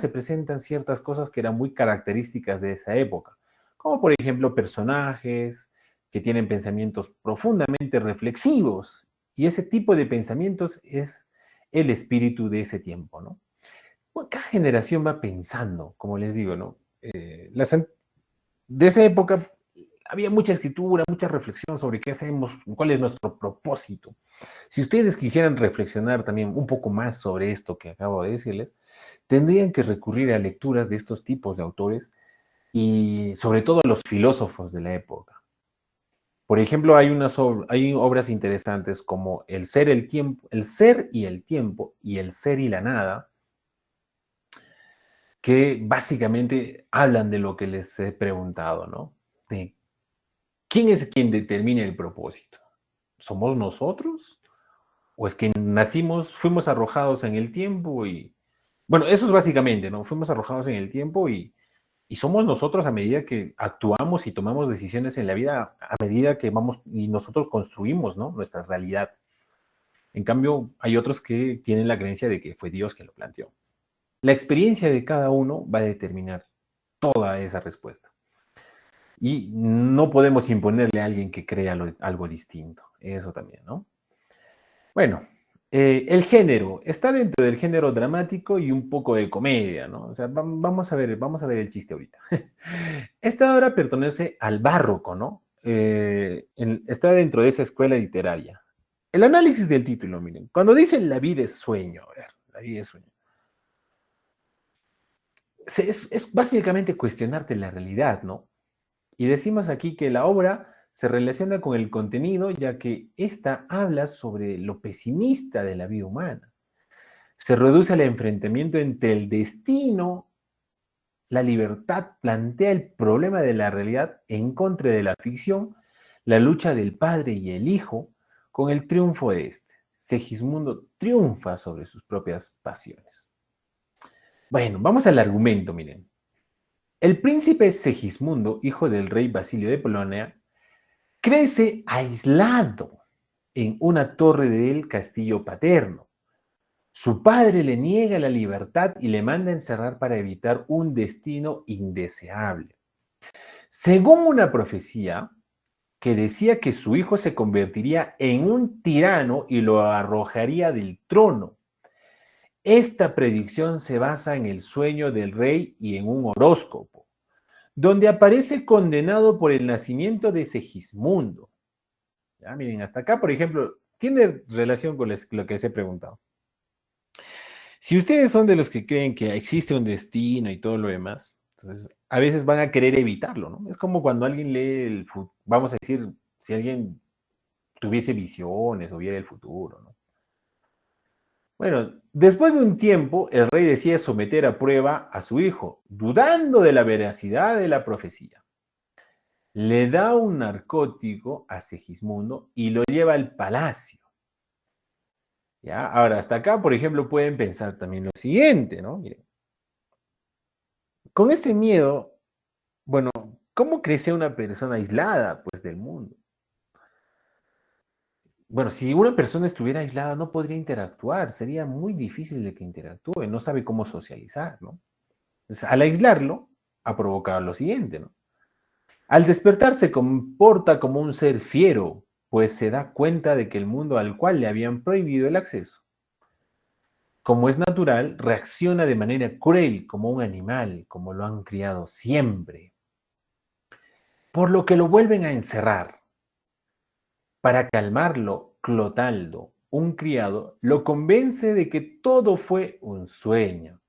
presentan ciertas cosas que eran muy características de esa época, como por ejemplo personajes que tienen pensamientos profundamente reflexivos, y ese tipo de pensamientos es el espíritu de ese tiempo, ¿no? Bueno, cada generación va pensando, como les digo, ¿no? De esa época había mucha escritura, mucha reflexión sobre qué hacemos, cuál es nuestro propósito. Si ustedes quisieran reflexionar también un poco más sobre esto que acabo de decirles, tendrían que recurrir a lecturas de estos tipos de autores y sobre todo a los filósofos de la época. Por ejemplo, hay obras interesantes como El ser, el tiempo, El ser y el tiempo y El ser y la nada, que básicamente hablan de lo que les he preguntado, ¿no? De quién es quien determina el propósito. ¿Somos nosotros? ¿O es que nacimos, fuimos arrojados en el tiempo y... Bueno, eso es básicamente, ¿no? Fuimos arrojados en el tiempo y somos nosotros a medida que actuamos y tomamos decisiones en la vida, a medida que vamos y nosotros construimos, ¿no? Nuestra realidad. En cambio, hay otros que tienen la creencia de que fue Dios quien lo planteó. La experiencia de cada uno va a determinar toda esa respuesta. Y no podemos imponerle a alguien que crea algo distinto. Eso también, ¿no? Bueno, el género está dentro del género dramático y un poco de comedia, ¿no? O sea, vamos a ver el chiste ahorita. Esta obra pertenece al barroco, ¿no? Está dentro de esa escuela literaria. El análisis del título, miren, cuando dice la vida es sueño, a ver, la vida es sueño, es básicamente cuestionarte la realidad, ¿no? Y decimos aquí que la obra se relaciona con el contenido, ya que ésta habla sobre lo pesimista de la vida humana. Se reduce al enfrentamiento entre el destino, la libertad, plantea el problema de la realidad en contra de la ficción, la lucha del padre y el hijo, con el triunfo de este. Segismundo triunfa sobre sus propias pasiones. Bueno, vamos al argumento, miren. El príncipe Segismundo, hijo del rey Basilio de Polonia, crece aislado en una torre del castillo paterno. Su padre le niega la libertad y le manda a encerrar para evitar un destino indeseable. Según una profecía que decía que su hijo se convertiría en un tirano y lo arrojaría del trono. Esta predicción se basa en el sueño del rey y en un horóscopo, donde aparece condenado por el nacimiento de Segismundo. Ya, miren, hasta acá, por ejemplo, tiene relación con lo que les he preguntado. Si ustedes son de los que creen que existe un destino y todo lo demás, entonces a veces van a querer evitarlo, ¿no? Es como cuando alguien lee vamos a decir, si alguien tuviese visiones o viera el futuro, ¿no? Bueno, después de un tiempo, el rey decide someter a prueba a su hijo, dudando de la veracidad de la profecía. Le da un narcótico a Segismundo y lo lleva al palacio. ¿Ya? Ahora, hasta acá, por ejemplo, pueden pensar también lo siguiente, ¿no? Miren, con ese miedo, bueno, ¿cómo crece una persona aislada, pues, del mundo? bueno, si una persona estuviera aislada no podría interactuar, sería muy difícil de que interactúe, no sabe cómo socializar, ¿no? Entonces, al aislarlo, ha provocado lo siguiente, ¿no? Al despertar se comporta como un ser fiero, pues se da cuenta de que el mundo al cual le habían prohibido el acceso, como es natural, reacciona de manera cruel como un animal, como lo han criado siempre, por lo que lo vuelven a encerrar. Para calmarlo, Clotaldo, un criado, lo convence de que todo fue un sueño.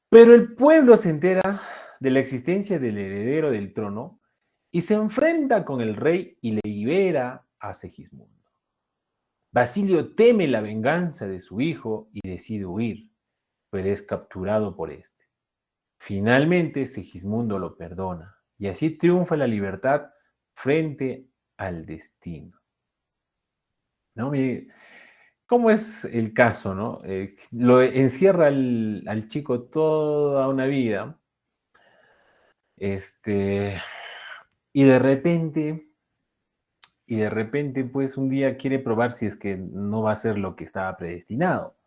Pero el pueblo se entera de la existencia del heredero del trono y se enfrenta con el rey y le libera a Segismundo. Basilio teme la venganza de su hijo y decide huir, pero es capturado por este. Finalmente, Segismundo lo perdona y así triunfa la libertad frente al destino. ¿No? ¿Cómo es el caso, no? Lo encierra al chico toda una vida, este, y de repente, pues un día quiere probar si es que no va a ser lo que estaba predestinado.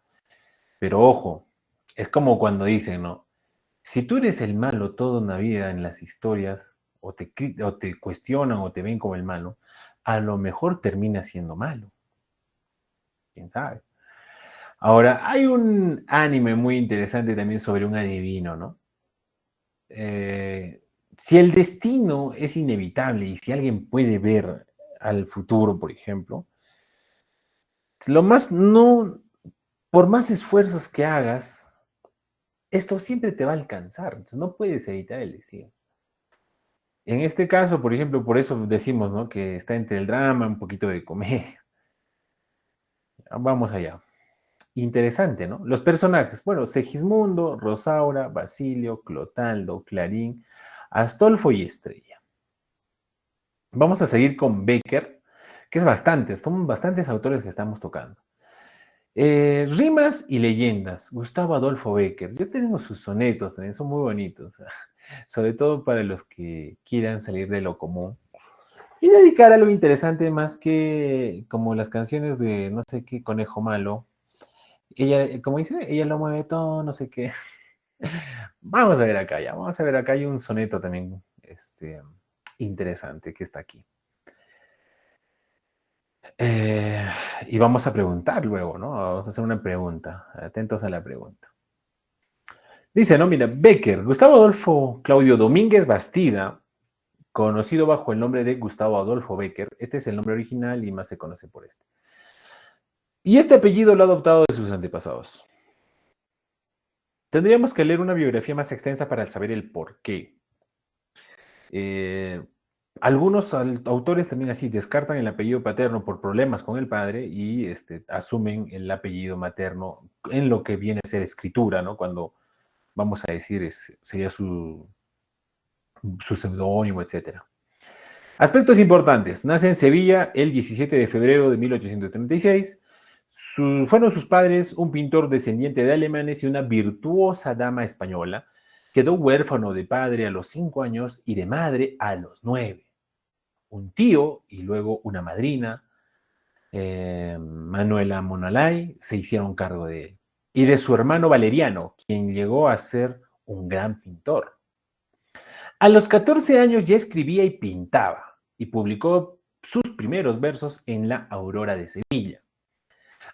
Pero ojo, es como cuando dicen, ¿no? Si tú eres el malo toda una vida en las historias, o te cuestionan o te ven como el malo, a lo mejor termina siendo malo. ¿Quién sabe? Ahora, hay un anime muy interesante también sobre un adivino, ¿no? Si el destino es inevitable y si alguien puede ver al futuro, por ejemplo, lo más, no, por más esfuerzos que hagas, esto siempre te va a alcanzar. Entonces no puedes evitar el destino. En este caso, por ejemplo, por eso decimos, ¿no? Que está entre el drama, un poquito de comedia. Vamos allá. Interesante, ¿no? Los personajes, bueno, Segismundo, Rosaura, Basilio, Clotaldo, Clarín, Astolfo y Estrella. Vamos a seguir con Becker, que es bastante, son bastantes autores que estamos tocando. Rimas y leyendas, Gustavo Adolfo Becker. Yo tengo sus sonetos también, son muy bonitos, sobre todo para los que quieran salir de lo común y dedicar algo interesante más que como las canciones de no sé qué conejo malo. Ella, como dice, ella lo mueve todo, no sé qué. Vamos a ver acá ya, vamos a ver acá hay un soneto también interesante que está aquí. Eh, y vamos a preguntar luego, ¿no? Vamos a hacer una pregunta. Atentos a la pregunta. Dice, ¿no? Mira, Becker, Gustavo Adolfo Claudio Domínguez Bastida, conocido bajo el nombre de Gustavo Adolfo Becker. Este es el nombre original y más se conoce por este. Y este apellido lo ha adoptado de sus antepasados. Tendríamos que leer una biografía más extensa para saber el por qué. Eh, algunos autores también así descartan el apellido paterno por problemas con el padre y asumen el apellido materno en lo que viene a ser escritura, ¿no? Cuando vamos a decir sería su seudónimo, etc. Aspectos importantes. Nace en Sevilla el 17 de febrero de 1836. Fueron sus padres un pintor descendiente de alemanes y una virtuosa dama española. Quedó huérfano de padre a los 5 años y de madre a los 9. Un tío y luego una madrina, Manuela Monalay, se hicieron cargo de él. Y de su hermano Valeriano, quien llegó a ser un gran pintor. A los 14 años ya escribía y pintaba y publicó sus primeros versos en La Aurora de Sevilla.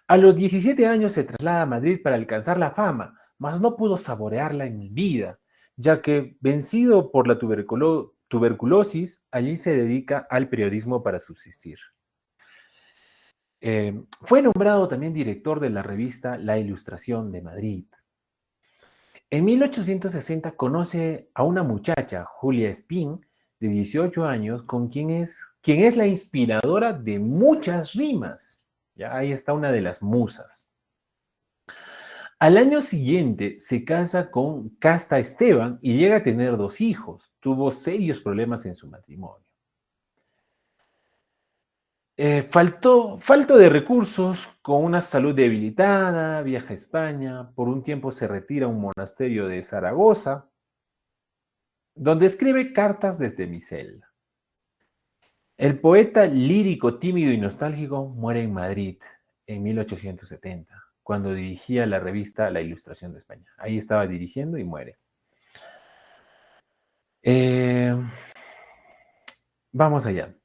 A los 17 años se traslada a Madrid para alcanzar la fama, mas no pudo saborearla en vida, ya que vencido por la tuberculosis, allí se dedica al periodismo para subsistir. Fue nombrado también director de la revista La Ilustración de Madrid. En 1860 conoce a una muchacha, Julia Spin, de 18 años, quien es la inspiradora de muchas rimas. Ya ahí está una de las musas. Al año siguiente se casa con Casta Esteban y llega a tener 2 hijos. Tuvo serios problemas en su matrimonio. Falto de recursos, con una salud debilitada, viaja a España, por un tiempo se retira a un monasterio de Zaragoza, donde escribe cartas desde mi celda. El poeta lírico, tímido y nostálgico muere en Madrid en 1870, cuando dirigía la revista La Ilustración de España. Ahí estaba dirigiendo y muere. Eh, vamos allá.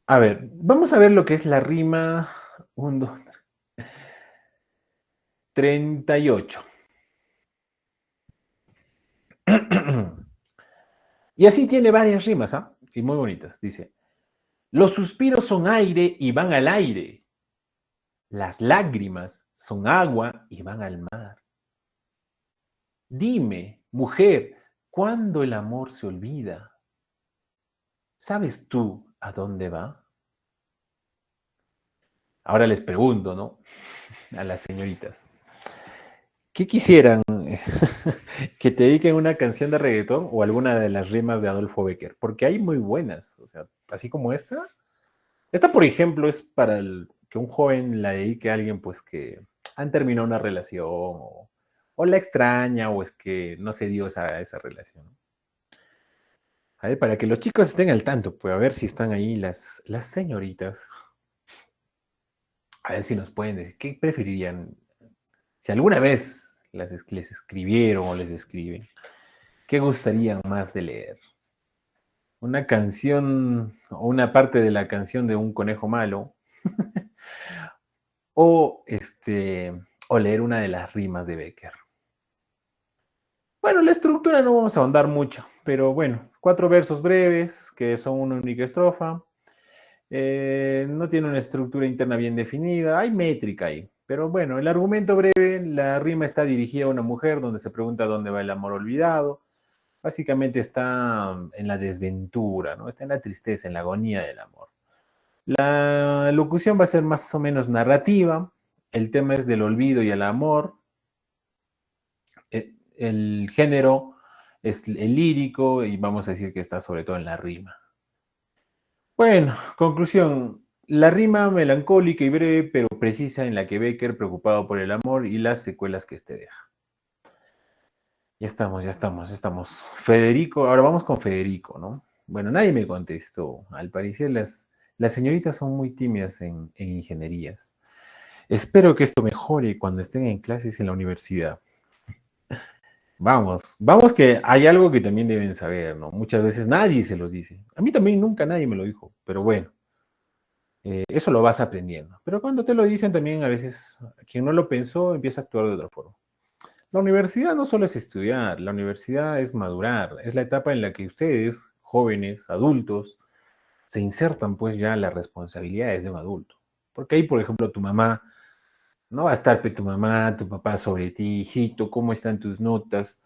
A ver, vamos a ver lo que es la rima 1, 2, 38. Y así tiene varias rimas, ¿ah? Y muy bonitas. Dice, los suspiros son aire y van al aire. Las lágrimas son agua y van al mar. Dime, mujer, ¿cuándo el amor se olvida? ¿Sabes tú a dónde va? Ahora les pregunto, ¿no? A las señoritas. ¿Qué quisieran? ¿Que te dediquen una canción de reggaetón o alguna de las rimas de Adolfo Bécquer? Porque hay muy buenas, o sea, así como esta. Esta, por ejemplo, es para que un joven la dedique a alguien, pues, que han terminado una relación o la extraña o es que no se dio esa relación. A ver, para que los chicos estén al tanto, pues a ver si están ahí las señoritas. A ver si nos pueden decir, ¿qué preferirían? Si alguna vez les escribieron o les escriben, ¿qué gustarían más de leer? ¿Una canción o una parte de la canción de un conejo malo? o, o leer una de las rimas de Bécquer. Bueno, la estructura no vamos a ahondar mucho, pero bueno, 4 versos breves que son una única estrofa. No tiene una estructura interna bien definida, hay métrica ahí. Pero bueno, el argumento breve, la rima está dirigida a una mujer donde se pregunta dónde va el amor olvidado. Básicamente está en la desventura, ¿no? Está en la tristeza, en la agonía del amor. La locución va a ser más o menos narrativa. El tema es del olvido y el amor. El género es el lírico y vamos a decir que está sobre todo en la rima. Bueno, conclusión. La rima melancólica y breve, pero precisa en la que Bécquer, preocupado por el amor y las secuelas que este deja. Ya estamos. Federico, ahora vamos con Federico, ¿no? Bueno, nadie me contestó. Al parecer las señoritas son muy tímidas en ingenierías. Espero que esto mejore cuando estén en clases en la universidad. Vamos que hay algo que también deben saber, ¿no? Muchas veces nadie se los dice. A mí también nunca nadie me lo dijo, pero bueno, eso lo vas aprendiendo. Pero cuando te lo dicen también a veces quien no lo pensó empieza a actuar de otra forma. La universidad no solo es estudiar, la universidad es madurar, es la etapa en la que ustedes, jóvenes, adultos, se insertan pues ya las responsabilidades de un adulto. Porque ahí, por ejemplo, tu mamá, no va a estar tu mamá, tu papá sobre ti, hijito, ¿cómo están tus notas?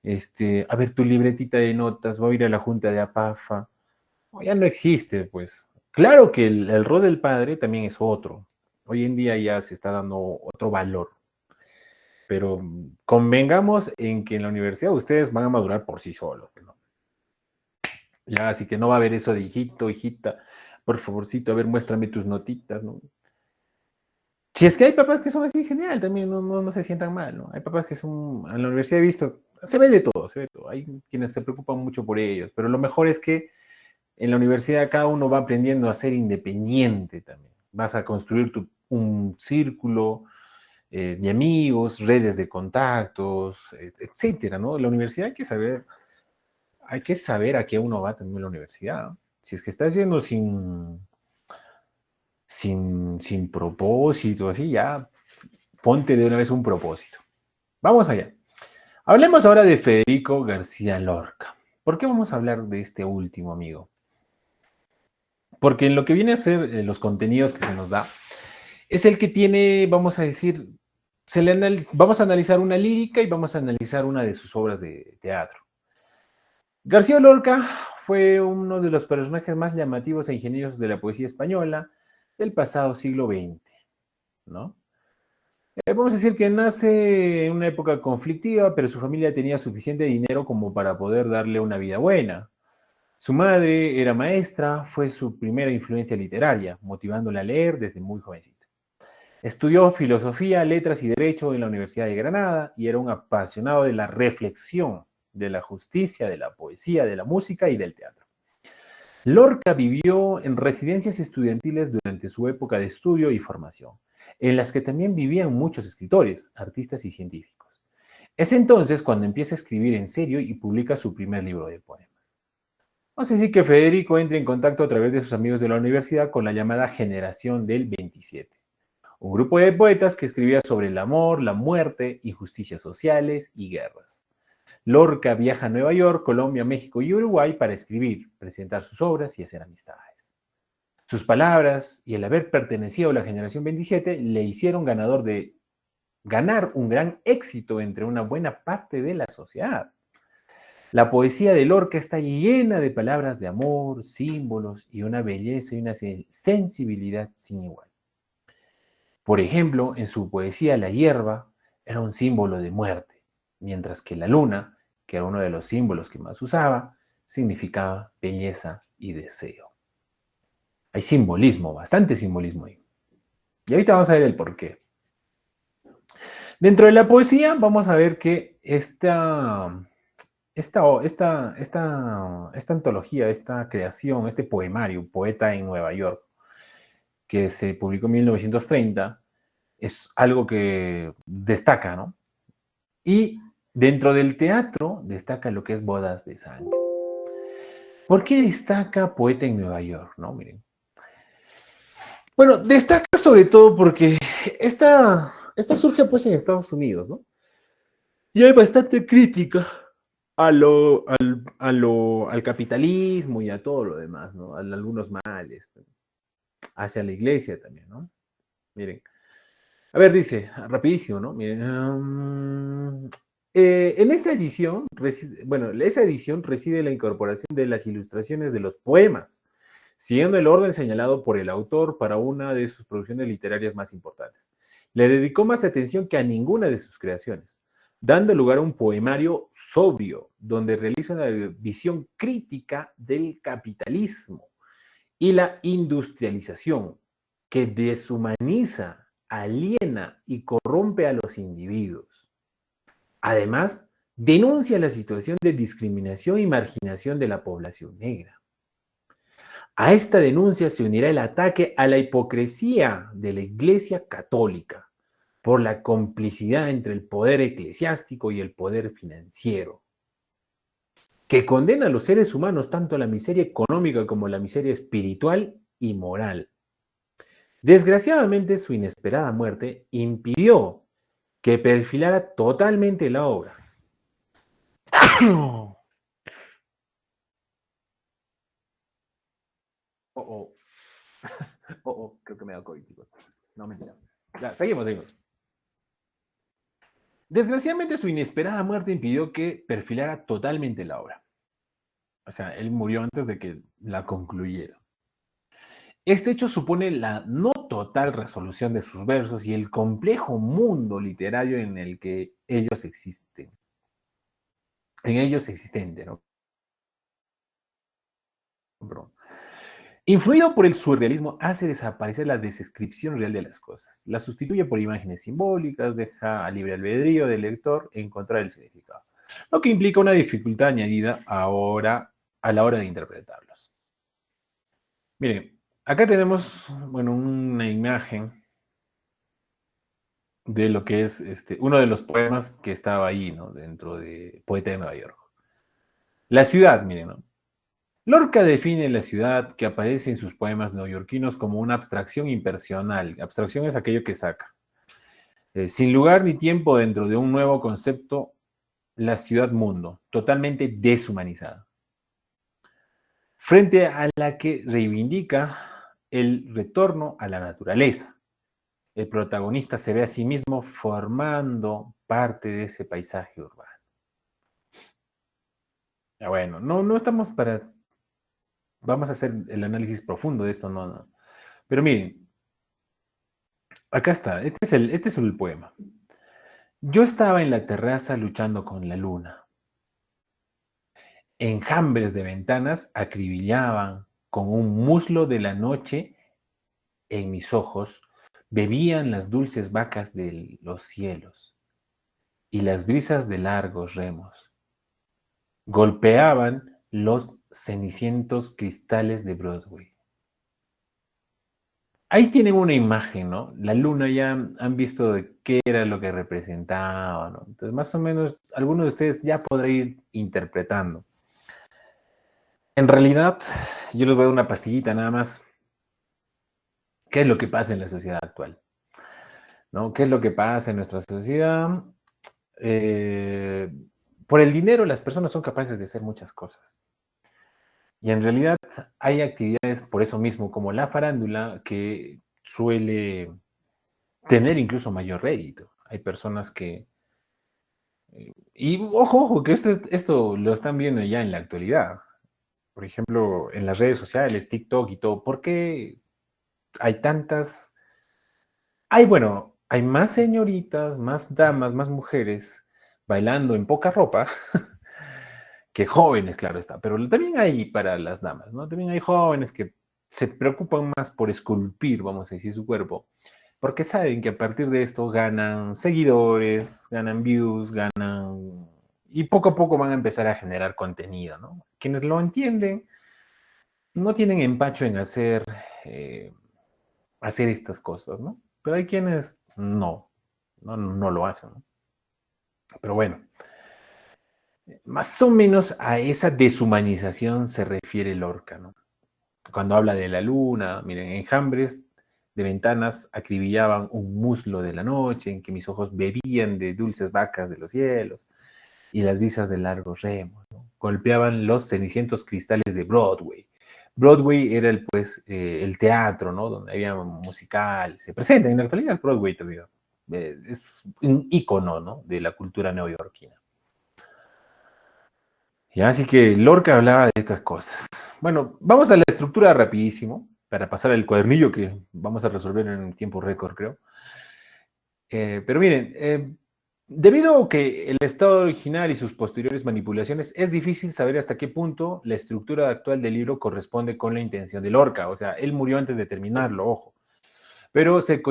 A ver tu libretita de notas, voy a ir a la junta de APAFA. No, ya no existe, pues. Claro que el rol del padre también es otro. Hoy en día ya se está dando otro valor. Pero convengamos en que en la universidad ustedes van a madurar por sí solos, ¿no? Ya, así que no va a haber eso de hijito, hijita, por favorcito, a ver, muéstrame tus notitas, ¿no? Si es que hay papás que son así, genial, también no se sientan mal, ¿no? Hay papás que son, en la universidad he visto, se ve de todo, se ve de todo. Hay quienes se preocupan mucho por ellos, pero lo mejor es que en la universidad cada uno va aprendiendo a ser independiente también. Vas a construir un círculo de amigos, redes de contactos, etcétera, ¿no? La universidad hay que saber a qué uno va también en la universidad, ¿no? Si es que estás yendo sin propósito, así, ya ponte de una vez un propósito. Vamos allá. Hablemos ahora de Federico García Lorca. ¿Por qué vamos a hablar de este último amigo? Porque en lo que viene a ser los contenidos que se nos da, es el que tiene, vamos a decir, vamos a analizar una lírica y vamos a analizar una de sus obras de teatro. García Lorca fue uno de los personajes más llamativos e ingeniosos de la poesía española del pasado siglo XX, ¿no? Vamos a decir que nace en una época conflictiva, pero su familia tenía suficiente dinero como para poder darle una vida buena. Su madre era maestra, fue su primera influencia literaria, motivándole a leer desde muy jovencita. Estudió filosofía, letras y derecho en la Universidad de Granada y era un apasionado de la reflexión, de la justicia, de la poesía, de la música y del teatro. Lorca vivió en residencias estudiantiles durante su época de estudio y formación, en las que también vivían muchos escritores, artistas y científicos. Es entonces cuando empieza a escribir en serio y publica su primer libro de poemas. Vamos a decir que Federico entra en contacto a través de sus amigos de la universidad con la llamada Generación del 27, un grupo de poetas que escribía sobre el amor, la muerte, injusticias sociales y guerras. Lorca viaja a Nueva York, Colombia, México y Uruguay para escribir, presentar sus obras y hacer amistades. Sus palabras y el haber pertenecido a la Generación 27 le hicieron ganar un gran éxito entre una buena parte de la sociedad. La poesía de Lorca está llena de palabras de amor, símbolos y una belleza y una sensibilidad sin igual. Por ejemplo, en su poesía La hierba era un símbolo de muerte, mientras que la luna, que era uno de los símbolos que más usaba, significaba belleza y deseo. Hay simbolismo, bastante simbolismo ahí. Y ahorita vamos a ver el porqué. Dentro de la poesía vamos a ver que esta antología, esta creación, este poemario, Poeta en Nueva York, que se publicó en 1930, es algo que destaca, ¿no? Y dentro del teatro destaca lo que es Bodas de Sangre. ¿Por qué destaca Poeta en Nueva York? ¿No? Miren. Bueno, destaca sobre todo porque esta surge pues en Estados Unidos, ¿no? Y hay bastante crítica al capitalismo y a todo lo demás, ¿no? A algunos males, hacia la iglesia también, ¿no? Miren. A ver, dice, rapidísimo, ¿no? Miren, en esta edición, esa edición reside la incorporación de las ilustraciones de los poemas, siguiendo el orden señalado por el autor para una de sus producciones literarias más importantes. Le dedicó más atención que a ninguna de sus creaciones, dando lugar a un poemario sobrio, donde realiza una visión crítica del capitalismo y la industrialización, que deshumaniza, aliena y corrompe a los individuos. Además, denuncia la situación de discriminación y marginación de la población negra. A esta denuncia se unirá el ataque a la hipocresía de la Iglesia Católica por la complicidad entre el poder eclesiástico y el poder financiero, que condena a los seres humanos tanto a la miseria económica como a la miseria espiritual y moral. Desgraciadamente, su inesperada muerte impidió que perfilara totalmente la obra. Oh, oh. Creo que me da COVID. No, mentira. Ya, seguimos. Desgraciadamente, su inesperada muerte impidió que perfilara totalmente la obra. O sea, él murió antes de que la concluyera. Este hecho supone la no total resolución de sus versos y el complejo mundo literario en el que ellos existen. En ellos existente, ¿no? Influido por el surrealismo, hace desaparecer la descripción real de las cosas. La sustituye por imágenes simbólicas, deja a libre albedrío del lector encontrar el significado, lo que implica una dificultad añadida ahora a la hora de interpretarlos. Miren, acá tenemos, bueno, una imagen de lo que es uno de los poemas que estaba ahí, ¿no? Dentro de Poeta de Nueva York. La ciudad, miren, ¿no? Lorca define la ciudad que aparece en sus poemas neoyorquinos como una abstracción impersonal. Abstracción es aquello que saca. Sin lugar ni tiempo dentro de un nuevo concepto, la ciudad-mundo, totalmente deshumanizada. Frente a la que reivindica el retorno a la naturaleza. El protagonista se ve a sí mismo formando parte de ese paisaje urbano. Ya bueno, no estamos para... Vamos a hacer el análisis profundo de esto, no. Pero miren, acá está, este es el poema. Yo estaba en la terraza luchando con la luna. Enjambres de ventanas acribillaban con un muslo de la noche en mis ojos, bebían las dulces vacas de los cielos y las brisas de largos remos. Golpeaban los Cenicientos cristales de Broadway. Ahí tienen una imagen, ¿no? La luna ya han visto de qué era lo que representaba, ¿no? Entonces, más o menos, algunos de ustedes ya podrán ir interpretando. En realidad, yo les voy a dar una pastillita nada más. ¿Qué es lo que pasa en la sociedad actual? ¿No? ¿Qué es lo que pasa en nuestra sociedad? Eh, por el dinero, las personas son capaces de hacer muchas cosas. Y en realidad hay actividades por eso mismo, como la farándula, que suele tener incluso mayor rédito. Hay personas que... Y ojo, que esto lo están viendo ya en la actualidad. Por ejemplo, en las redes sociales, TikTok y todo. ¿Por qué hay tantas... bueno, hay más señoritas, más damas, más mujeres bailando en poca ropa que jóvenes, claro está, pero también hay para las damas, ¿no? También hay jóvenes que se preocupan más por esculpir, vamos a decir, su cuerpo, porque saben que a partir de esto ganan seguidores, ganan views, ganan... Y poco a poco van a empezar a generar contenido, ¿no? Quienes lo entienden no tienen empacho en hacer estas cosas, ¿no? Pero hay quienes no lo hacen, ¿no? Pero bueno, más o menos a esa deshumanización se refiere Lorca, ¿no? Cuando habla de la luna, miren, enjambres de ventanas acribillaban un muslo de la noche en que mis ojos bebían de dulces vacas de los cielos y las brisas de largos remos, ¿no? Golpeaban los cenicientos cristales de Broadway. Broadway era el teatro, ¿no? Donde había musical, se presenta en la actualidad Broadway todavía. Es un ícono, ¿no? De la cultura neoyorquina. Ya, así que Lorca hablaba de estas cosas. Bueno, vamos a la estructura rapidísimo, para pasar al cuadernillo que vamos a resolver en tiempo récord, creo. Pero miren, debido a que el estado original y sus posteriores manipulaciones, es difícil saber hasta qué punto la estructura actual del libro corresponde con la intención de Lorca. O sea, él murió antes de terminarlo, ojo. Pero se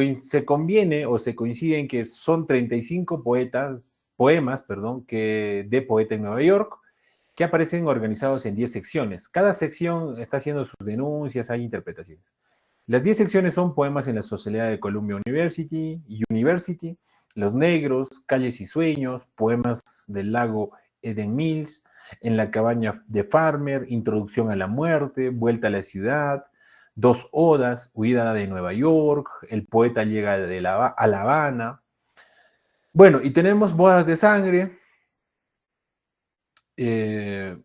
conviene o se coincide en que son 35 poemas, perdón, de poeta en Nueva York, que aparecen organizados en 10 secciones. Cada sección está haciendo sus denuncias, hay interpretaciones. Las 10 secciones son poemas en la Sociedad de Columbia University, Los Negros, Calles y Sueños, poemas del lago Eden Mills, En la cabaña de Farmer, Introducción a la muerte, Vuelta a la ciudad, Dos odas, Huida de Nueva York, El poeta llega a La Habana. Bueno, y tenemos Bodas de sangre, que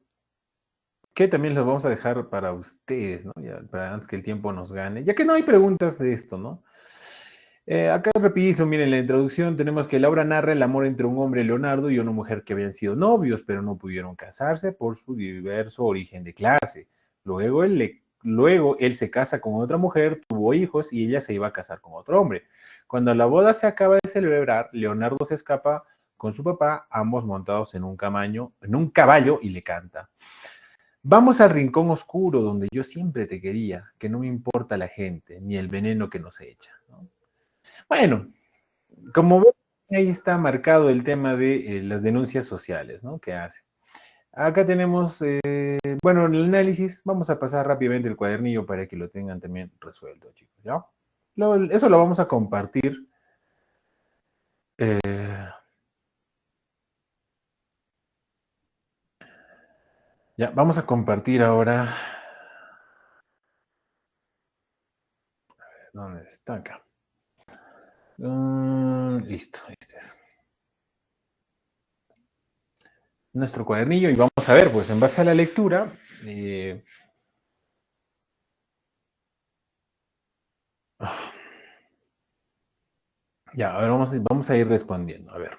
también los vamos a dejar para ustedes, ¿no? Ya, para antes que el tiempo nos gane, ya que no hay preguntas de esto, ¿no? Acá rapidísimo, miren, la introducción tenemos que la obra narra el amor entre un hombre, Leonardo, y una mujer que habían sido novios, pero no pudieron casarse por su diverso origen de clase. Luego él se casa con otra mujer, tuvo hijos y ella se iba a casar con otro hombre. Cuando la boda se acaba de celebrar, Leonardo se escapa con su papá, ambos montados en un caballo y le canta. Vamos al rincón oscuro donde yo siempre te quería, que no me importa la gente, ni el veneno que nos echa, ¿no? Bueno, como ven, ahí está marcado el tema de las denuncias sociales, ¿no? Que hace. Acá tenemos, bueno, el análisis, vamos a pasar rápidamente el cuadernillo para que lo tengan también resuelto, chicos, ¿ya? Eso lo vamos a compartir. Ya, vamos a compartir ahora. ¿Dónde está acá? Listo, este es nuestro cuadernillo y vamos a ver, pues en base a la lectura, ya, a ver, vamos a ir respondiendo. A ver,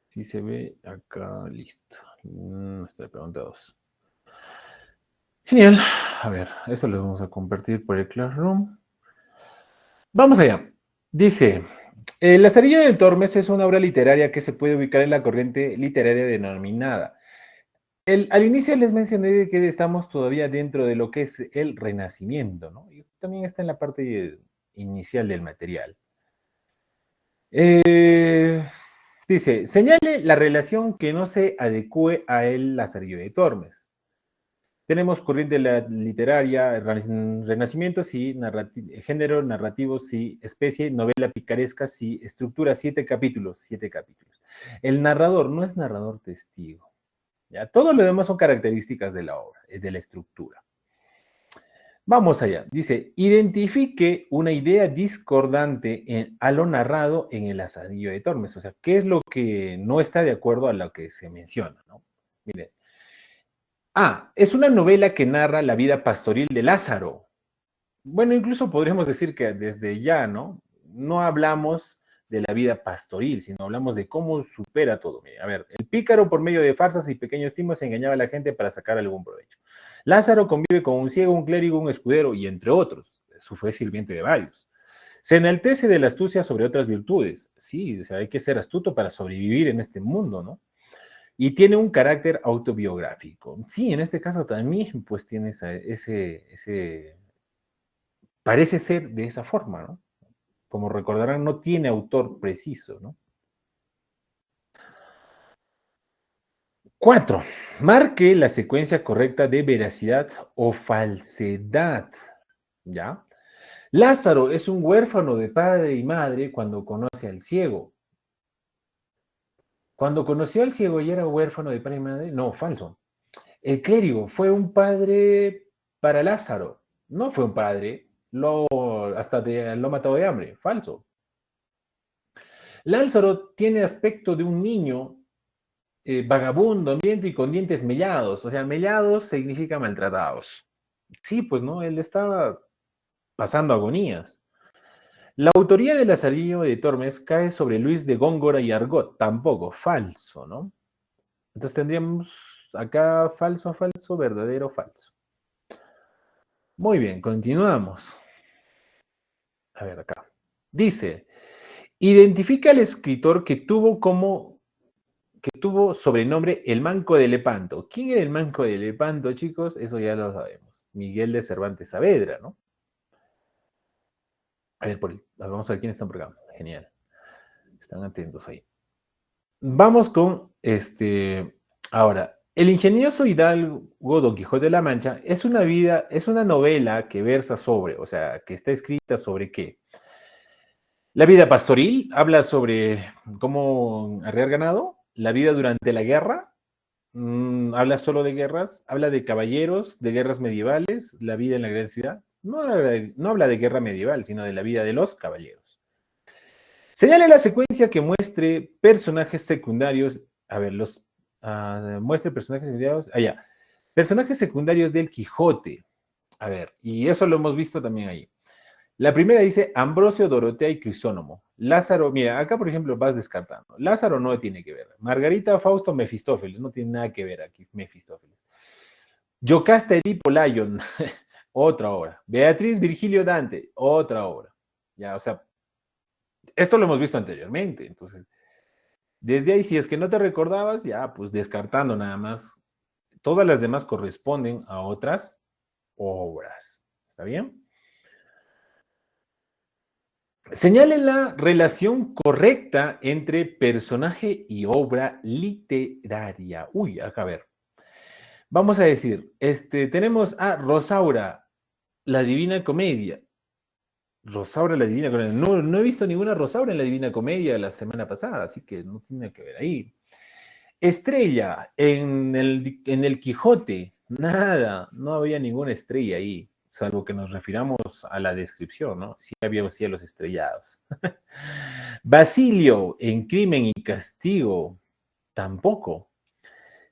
si se ve acá, listo. Nuestra pregunta 2. Genial. A ver, eso lo vamos a compartir por el Classroom. Vamos allá. Dice, La cerilla del Tormes es una obra literaria que se puede ubicar en la corriente literaria denominada. Al inicio les mencioné que estamos todavía dentro de lo que es el Renacimiento, ¿no? Y también está en la parte inicial del material. Dice, señale la relación que no se adecue a él Lazarillo de Tormes. Tenemos corriente literaria, renacimiento, sí, género, narrativo, sí, especie, novela picaresca, sí, estructura, 7 capítulos, 7 capítulos. El narrador no es narrador testigo. ¿Ya? Todo lo demás son características de la obra, de la estructura. Vamos allá. Dice, identifique una idea discordante a lo narrado en el Asadillo de Tormes. O sea, ¿qué es lo que no está de acuerdo a lo que se menciona? ¿No? Mire. Es una novela que narra la vida pastoril de Lázaro. Bueno, incluso podríamos decir que desde ya, ¿no? No hablamos de la vida pastoril, sino hablamos de cómo supera todo. Mira, a ver, el pícaro por medio de farsas y pequeños timos engañaba a la gente para sacar algún provecho. Lázaro convive con un ciego, un clérigo, un escudero y entre otros. Su fue sirviente de varios. Se enaltece de la astucia sobre otras virtudes. Sí, o sea, hay que ser astuto para sobrevivir en este mundo, ¿no? Y tiene un carácter autobiográfico. Sí, en este caso también, pues tiene parece ser de esa forma, ¿no? Como recordarán, no tiene autor preciso, ¿no? 4. Marque la secuencia correcta de veracidad o falsedad, ¿ya? Lázaro es un huérfano de padre y madre cuando conoce al ciego. Cuando conoció al ciego y era huérfano de padre y madre, no, falso. El clérigo fue un padre para Lázaro, no fue un padre, lo mató de hambre, falso. Lázaro tiene aspecto de un niño vagabundo, hambriento y con dientes mellados, o sea, mellados significa maltratados. Sí, pues no, él estaba pasando agonías. La autoría de Lazarillo de Tormes cae sobre Luis de Góngora y Argot, tampoco, falso, ¿no? Entonces tendríamos acá falso, falso, verdadero, falso. Muy bien, continuamos. A ver acá. Dice, identifica al escritor que tuvo sobrenombre el Manco de Lepanto. ¿Quién era el Manco de Lepanto, chicos? Eso ya lo sabemos. Miguel de Cervantes Saavedra, ¿no? A ver, vamos a ver quién está por acá. Genial. Están atentos ahí. Vamos con ahora. El ingenioso hidalgo Don Quijote de la Mancha es una novela que versa sobre, o sea, que está escrita sobre qué. La vida pastoril habla sobre cómo arrear ganado, la vida durante la guerra, habla solo de guerras, habla de caballeros, de guerras medievales, la vida en la gran ciudad. No habla de guerra medieval, sino de la vida de los caballeros. Señale la secuencia que muestre personajes secundarios. A ver, muestre personajes secundarios. Ya. Personajes secundarios del Quijote. A ver, y eso lo hemos visto también ahí. La primera dice Ambrosio, Dorotea y Crisónomo. Lázaro, mira, acá por ejemplo vas descartando. Lázaro no tiene que ver. Margarita, Fausto, Mefistófeles. No tiene nada que ver aquí, Mefistófeles. Yocasta, Edipo, Layon. Otra obra. Beatriz, Virgilio, Dante. Otra obra. Ya, o sea, esto lo hemos visto anteriormente. Entonces, desde ahí, si es que no te recordabas, ya, pues descartando nada más. Todas las demás corresponden a otras obras. ¿Está bien? Señale la relación correcta entre personaje y obra literaria. Uy, acá a ver. Vamos a decir, tenemos a Rosaura, la Divina Comedia. Rosaura, la Divina Comedia. No he visto ninguna Rosaura en la Divina Comedia la semana pasada, así que no tiene que ver ahí. Estrella, en el Quijote, nada, no había ninguna estrella ahí, salvo que nos refiramos a la descripción, ¿no? Sí había cielos estrellados. Basilio, en Crimen y Castigo, tampoco.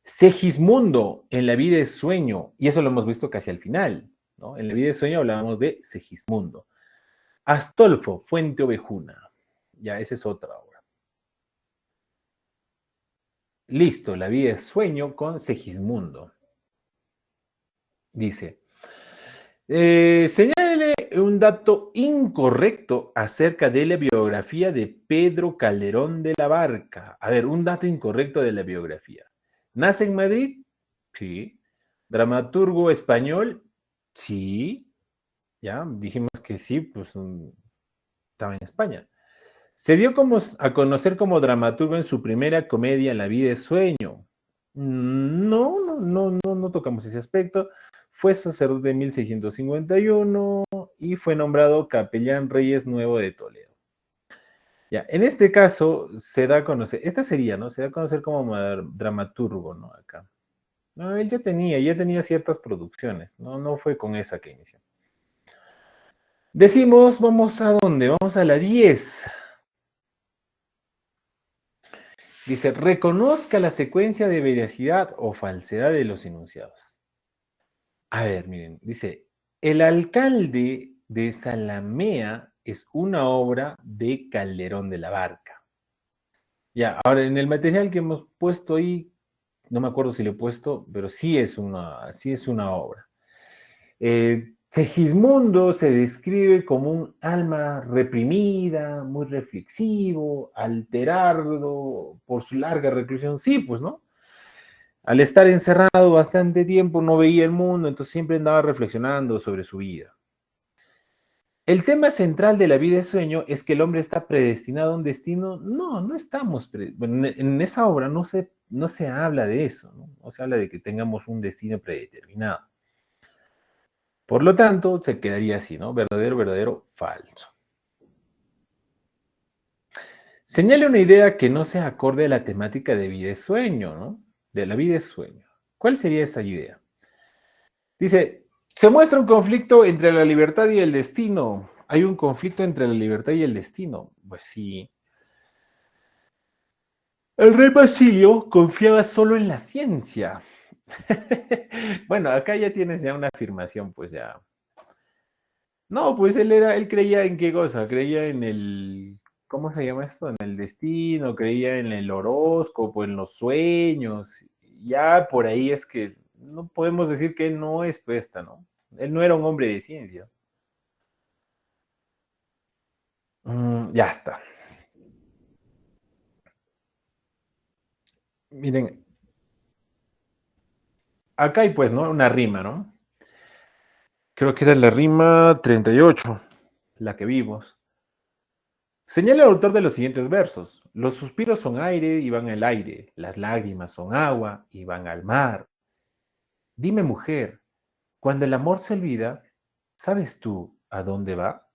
Segismundo, en La vida es sueño, y eso lo hemos visto casi al final, ¿no? En La vida es sueño hablábamos de Segismundo. Astolfo, Fuente Ovejuna, ya, esa es otra obra. Listo, La vida es sueño con Segismundo. Dice, señale un dato incorrecto acerca de la biografía de Pedro Calderón de la Barca. A ver, un dato incorrecto de la biografía. ¿Nace en Madrid? Sí. ¿Dramaturgo español? Sí. Ya, dijimos que sí, pues estaba en España. Se dio a conocer como dramaturgo en su primera comedia, La vida es sueño. No tocamos ese aspecto. Fue sacerdote en 1651 y fue nombrado capellán Reyes Nuevo de Toledo. Ya, en este caso se da a conocer, esta sería, ¿no? Se da a conocer como dramaturgo, ¿no? Acá. No, él ya tenía ciertas producciones, no fue con esa que inició. Decimos, ¿vamos a dónde? Vamos a la 10. Dice, reconozca la secuencia de veracidad o falsedad de los enunciados. A ver, miren, dice, El alcalde de Zalamea es una obra de Calderón de la Barca. Ya, ahora en el material que hemos puesto ahí, no me acuerdo si lo he puesto, pero sí es una obra. Segismundo se describe como un alma reprimida, muy reflexivo, alterado por su larga reclusión. Sí, pues, ¿no? Al estar encerrado bastante tiempo no veía el mundo, entonces siempre andaba reflexionando sobre su vida. El tema central de la vida de sueño es que el hombre está predestinado a un destino. No estamos. Bueno, en esa obra no se habla de eso, ¿no? No se habla de que tengamos un destino predeterminado. Por lo tanto, se quedaría así, ¿no? Verdadero, verdadero, falso. Señale una idea que no sea acorde a la temática de vida y sueño, ¿no? De la vida y sueño. ¿Cuál sería esa idea? Dice, se muestra un conflicto entre la libertad y el destino. Hay un conflicto entre la libertad y el destino. Pues sí. El rey Basilio confiaba solo en la ciencia. Bueno, acá ya tienes ya una afirmación, pues ya. No, pues él creía en qué cosa, creía en el, ¿cómo se llama esto? En el destino, creía en el horóscopo, en los sueños. Ya por ahí es que no podemos decir que él no es puesta, ¿no? Él no era un hombre de ciencia. Ya está. Miren, acá hay pues, ¿no? Una rima, ¿no? Creo que era la rima 38, la que vimos. Señala el autor de los siguientes versos. Los suspiros son aire y van al aire. Las lágrimas son agua y van al mar. Dime, mujer, cuando el amor se olvida, ¿sabes tú a dónde va?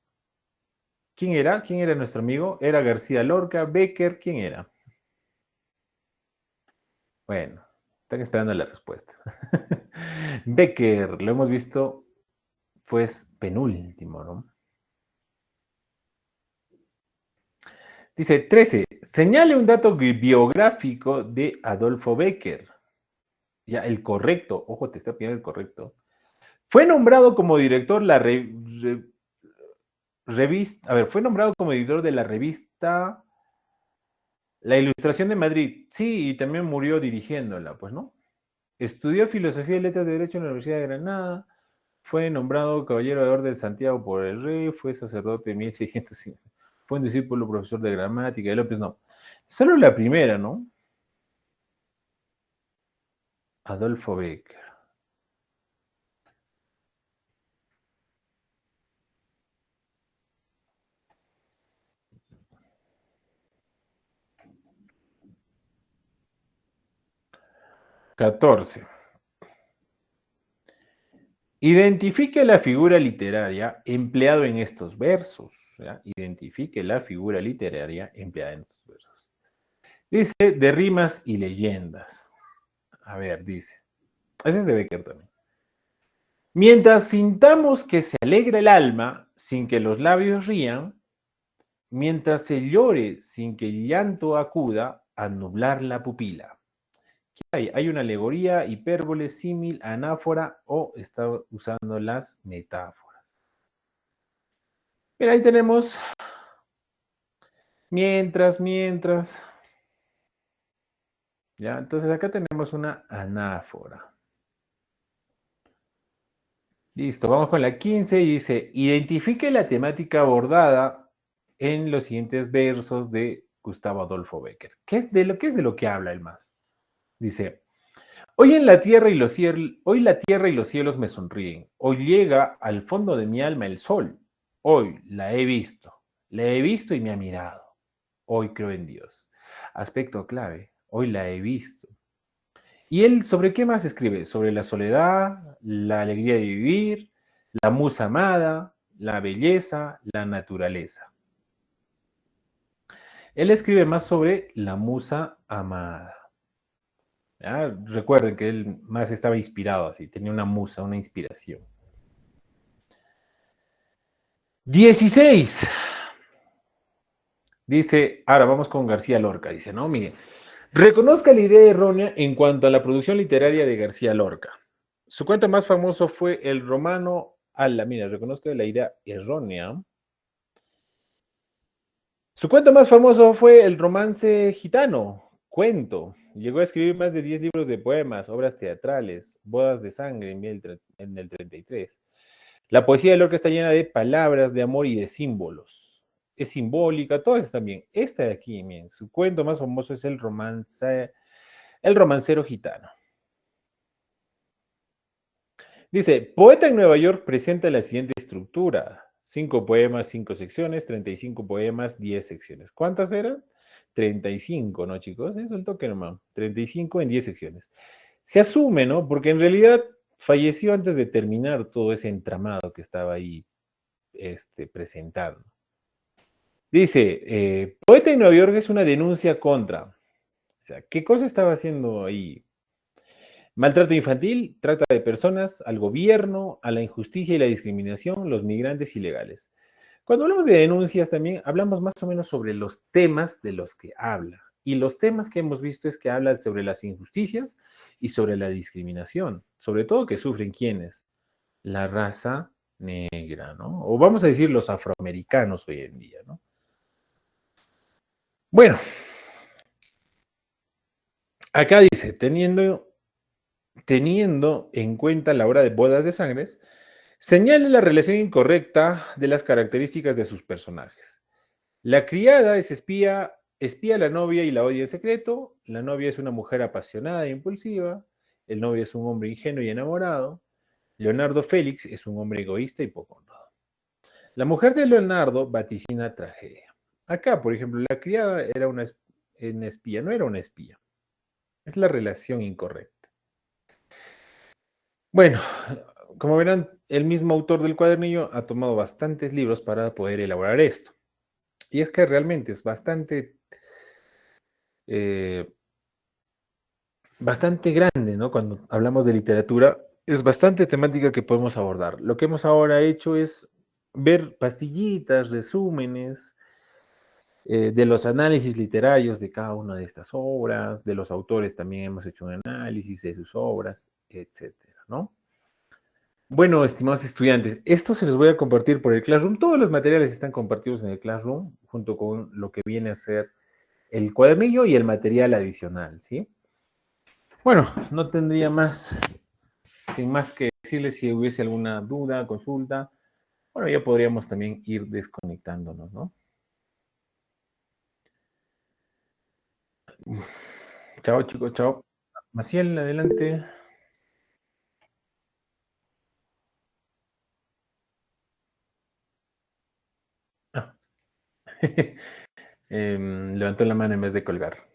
¿Quién era? ¿Quién era nuestro amigo? ¿Era García Lorca, Becker? ¿Quién era? Bueno, están esperando la respuesta. Becker, lo hemos visto, pues penúltimo, ¿no? Dice 13. Señale un dato biográfico de Adolfo Becker. Ya, el correcto, ojo, te está pidiendo el correcto. Fue nombrado como director revista, a ver, fue nombrado como editor de la revista La Ilustración de Madrid. Sí, y también murió dirigiéndola, pues, ¿no? Estudió Filosofía y Letras de Derecho en la Universidad de Granada. Fue nombrado Caballero de Orden de Santiago por el Rey. Fue sacerdote en 1605. Fue un discípulo profesor de gramática de López, no. Solo la primera, ¿no? Adolfo Becker. 14. Identifique la figura literaria empleada en estos versos. ¿Ya? Identifique la figura literaria empleada en estos versos. Dice de rimas y leyendas. A ver, dice. Ese es de Becker también. Mientras sintamos que se alegra el alma sin que los labios rían, mientras se llore sin que el llanto acuda a nublar la pupila. ¿Qué hay? Hay una alegoría, hipérbole, símil, anáfora o está usando las metáforas. Mira, ahí tenemos mientras. Ya, entonces acá tenemos una anáfora. Listo, vamos con la 15 y dice, identifique la temática abordada en los siguientes versos de Gustavo Adolfo Becker. ¿Qué es de lo que habla el más? Dice, hoy la tierra y los cielos me sonríen. Hoy llega al fondo de mi alma el sol. Hoy la he visto. La he visto y me ha mirado. Hoy creo en Dios. Aspecto clave. Hoy la he visto. ¿Y él sobre qué más escribe? Sobre la soledad, la alegría de vivir, la musa amada, la belleza, la naturaleza. Él escribe más sobre la musa amada. ¿Ya? Recuerden que él más estaba inspirado así, tenía una musa, una inspiración. 16. Dice, ahora vamos con García Lorca. Dice, no, mire, reconozca la idea errónea en cuanto a la producción literaria de García Lorca. Su cuento más famoso fue el romano Ala. Mira, reconozca la idea errónea. Su cuento más famoso fue el romance gitano, cuento. Llegó a escribir más de 10 libros de poemas, obras teatrales, bodas de sangre en el 33. La poesía de Lorca está llena de palabras, de amor y de símbolos. Es simbólica, todas están bien. Esta de aquí, miren, su cuento más famoso es El romancero gitano. Dice, Poeta en Nueva York presenta la siguiente estructura. 5 poemas, 5 secciones, 35 poemas, 10 secciones. ¿Cuántas eran? 35, ¿no, chicos? Eso es el toque nomás. 35 en 10 secciones. Se asume, ¿no? Porque en realidad falleció antes de terminar todo ese entramado que estaba ahí presentando. Dice, Poeta en Nueva York es una denuncia contra. O sea, ¿qué cosa estaba haciendo ahí? Maltrato infantil, trata de personas, al gobierno, a la injusticia y la discriminación, los migrantes ilegales. Cuando hablamos de denuncias también hablamos más o menos sobre los temas de los que habla. Y los temas que hemos visto es que habla sobre las injusticias y sobre la discriminación, sobre todo que sufren quienes, la raza negra, ¿no? O vamos a decir los afroamericanos hoy en día, ¿no? Bueno, acá dice, teniendo en cuenta la hora de bodas de sangres, señale la relación incorrecta de las características de sus personajes. La criada es espía a la novia y la odia en secreto. La novia es una mujer apasionada e impulsiva. El novio es un hombre ingenuo y enamorado. Leonardo Félix es un hombre egoísta y poco honrado. La mujer de Leonardo vaticina tragedia. Acá, por ejemplo, la criada era una espía, no era una espía. Es la relación incorrecta. Bueno, como verán, el mismo autor del cuadernillo ha tomado bastantes libros para poder elaborar esto. Y es que realmente es eh, bastante grande, ¿no? Cuando hablamos de literatura, es bastante temática que podemos abordar. Lo que hemos ahora hecho es ver pastillitas, resúmenes de los análisis literarios de cada una de estas obras, de los autores también hemos hecho un análisis de sus obras, etcétera, ¿no? Bueno, estimados estudiantes, esto se los voy a compartir por el Classroom. Todos los materiales están compartidos en el Classroom, junto con lo que viene a ser el cuadernillo y el material adicional, ¿sí? Bueno, no tendría más, sin más que decirles si hubiese alguna duda, consulta. Bueno, ya podríamos también ir desconectándonos, ¿no? Chao, chicos, chao. Maciel, adelante. Ah. Levantó la mano en vez de colgar.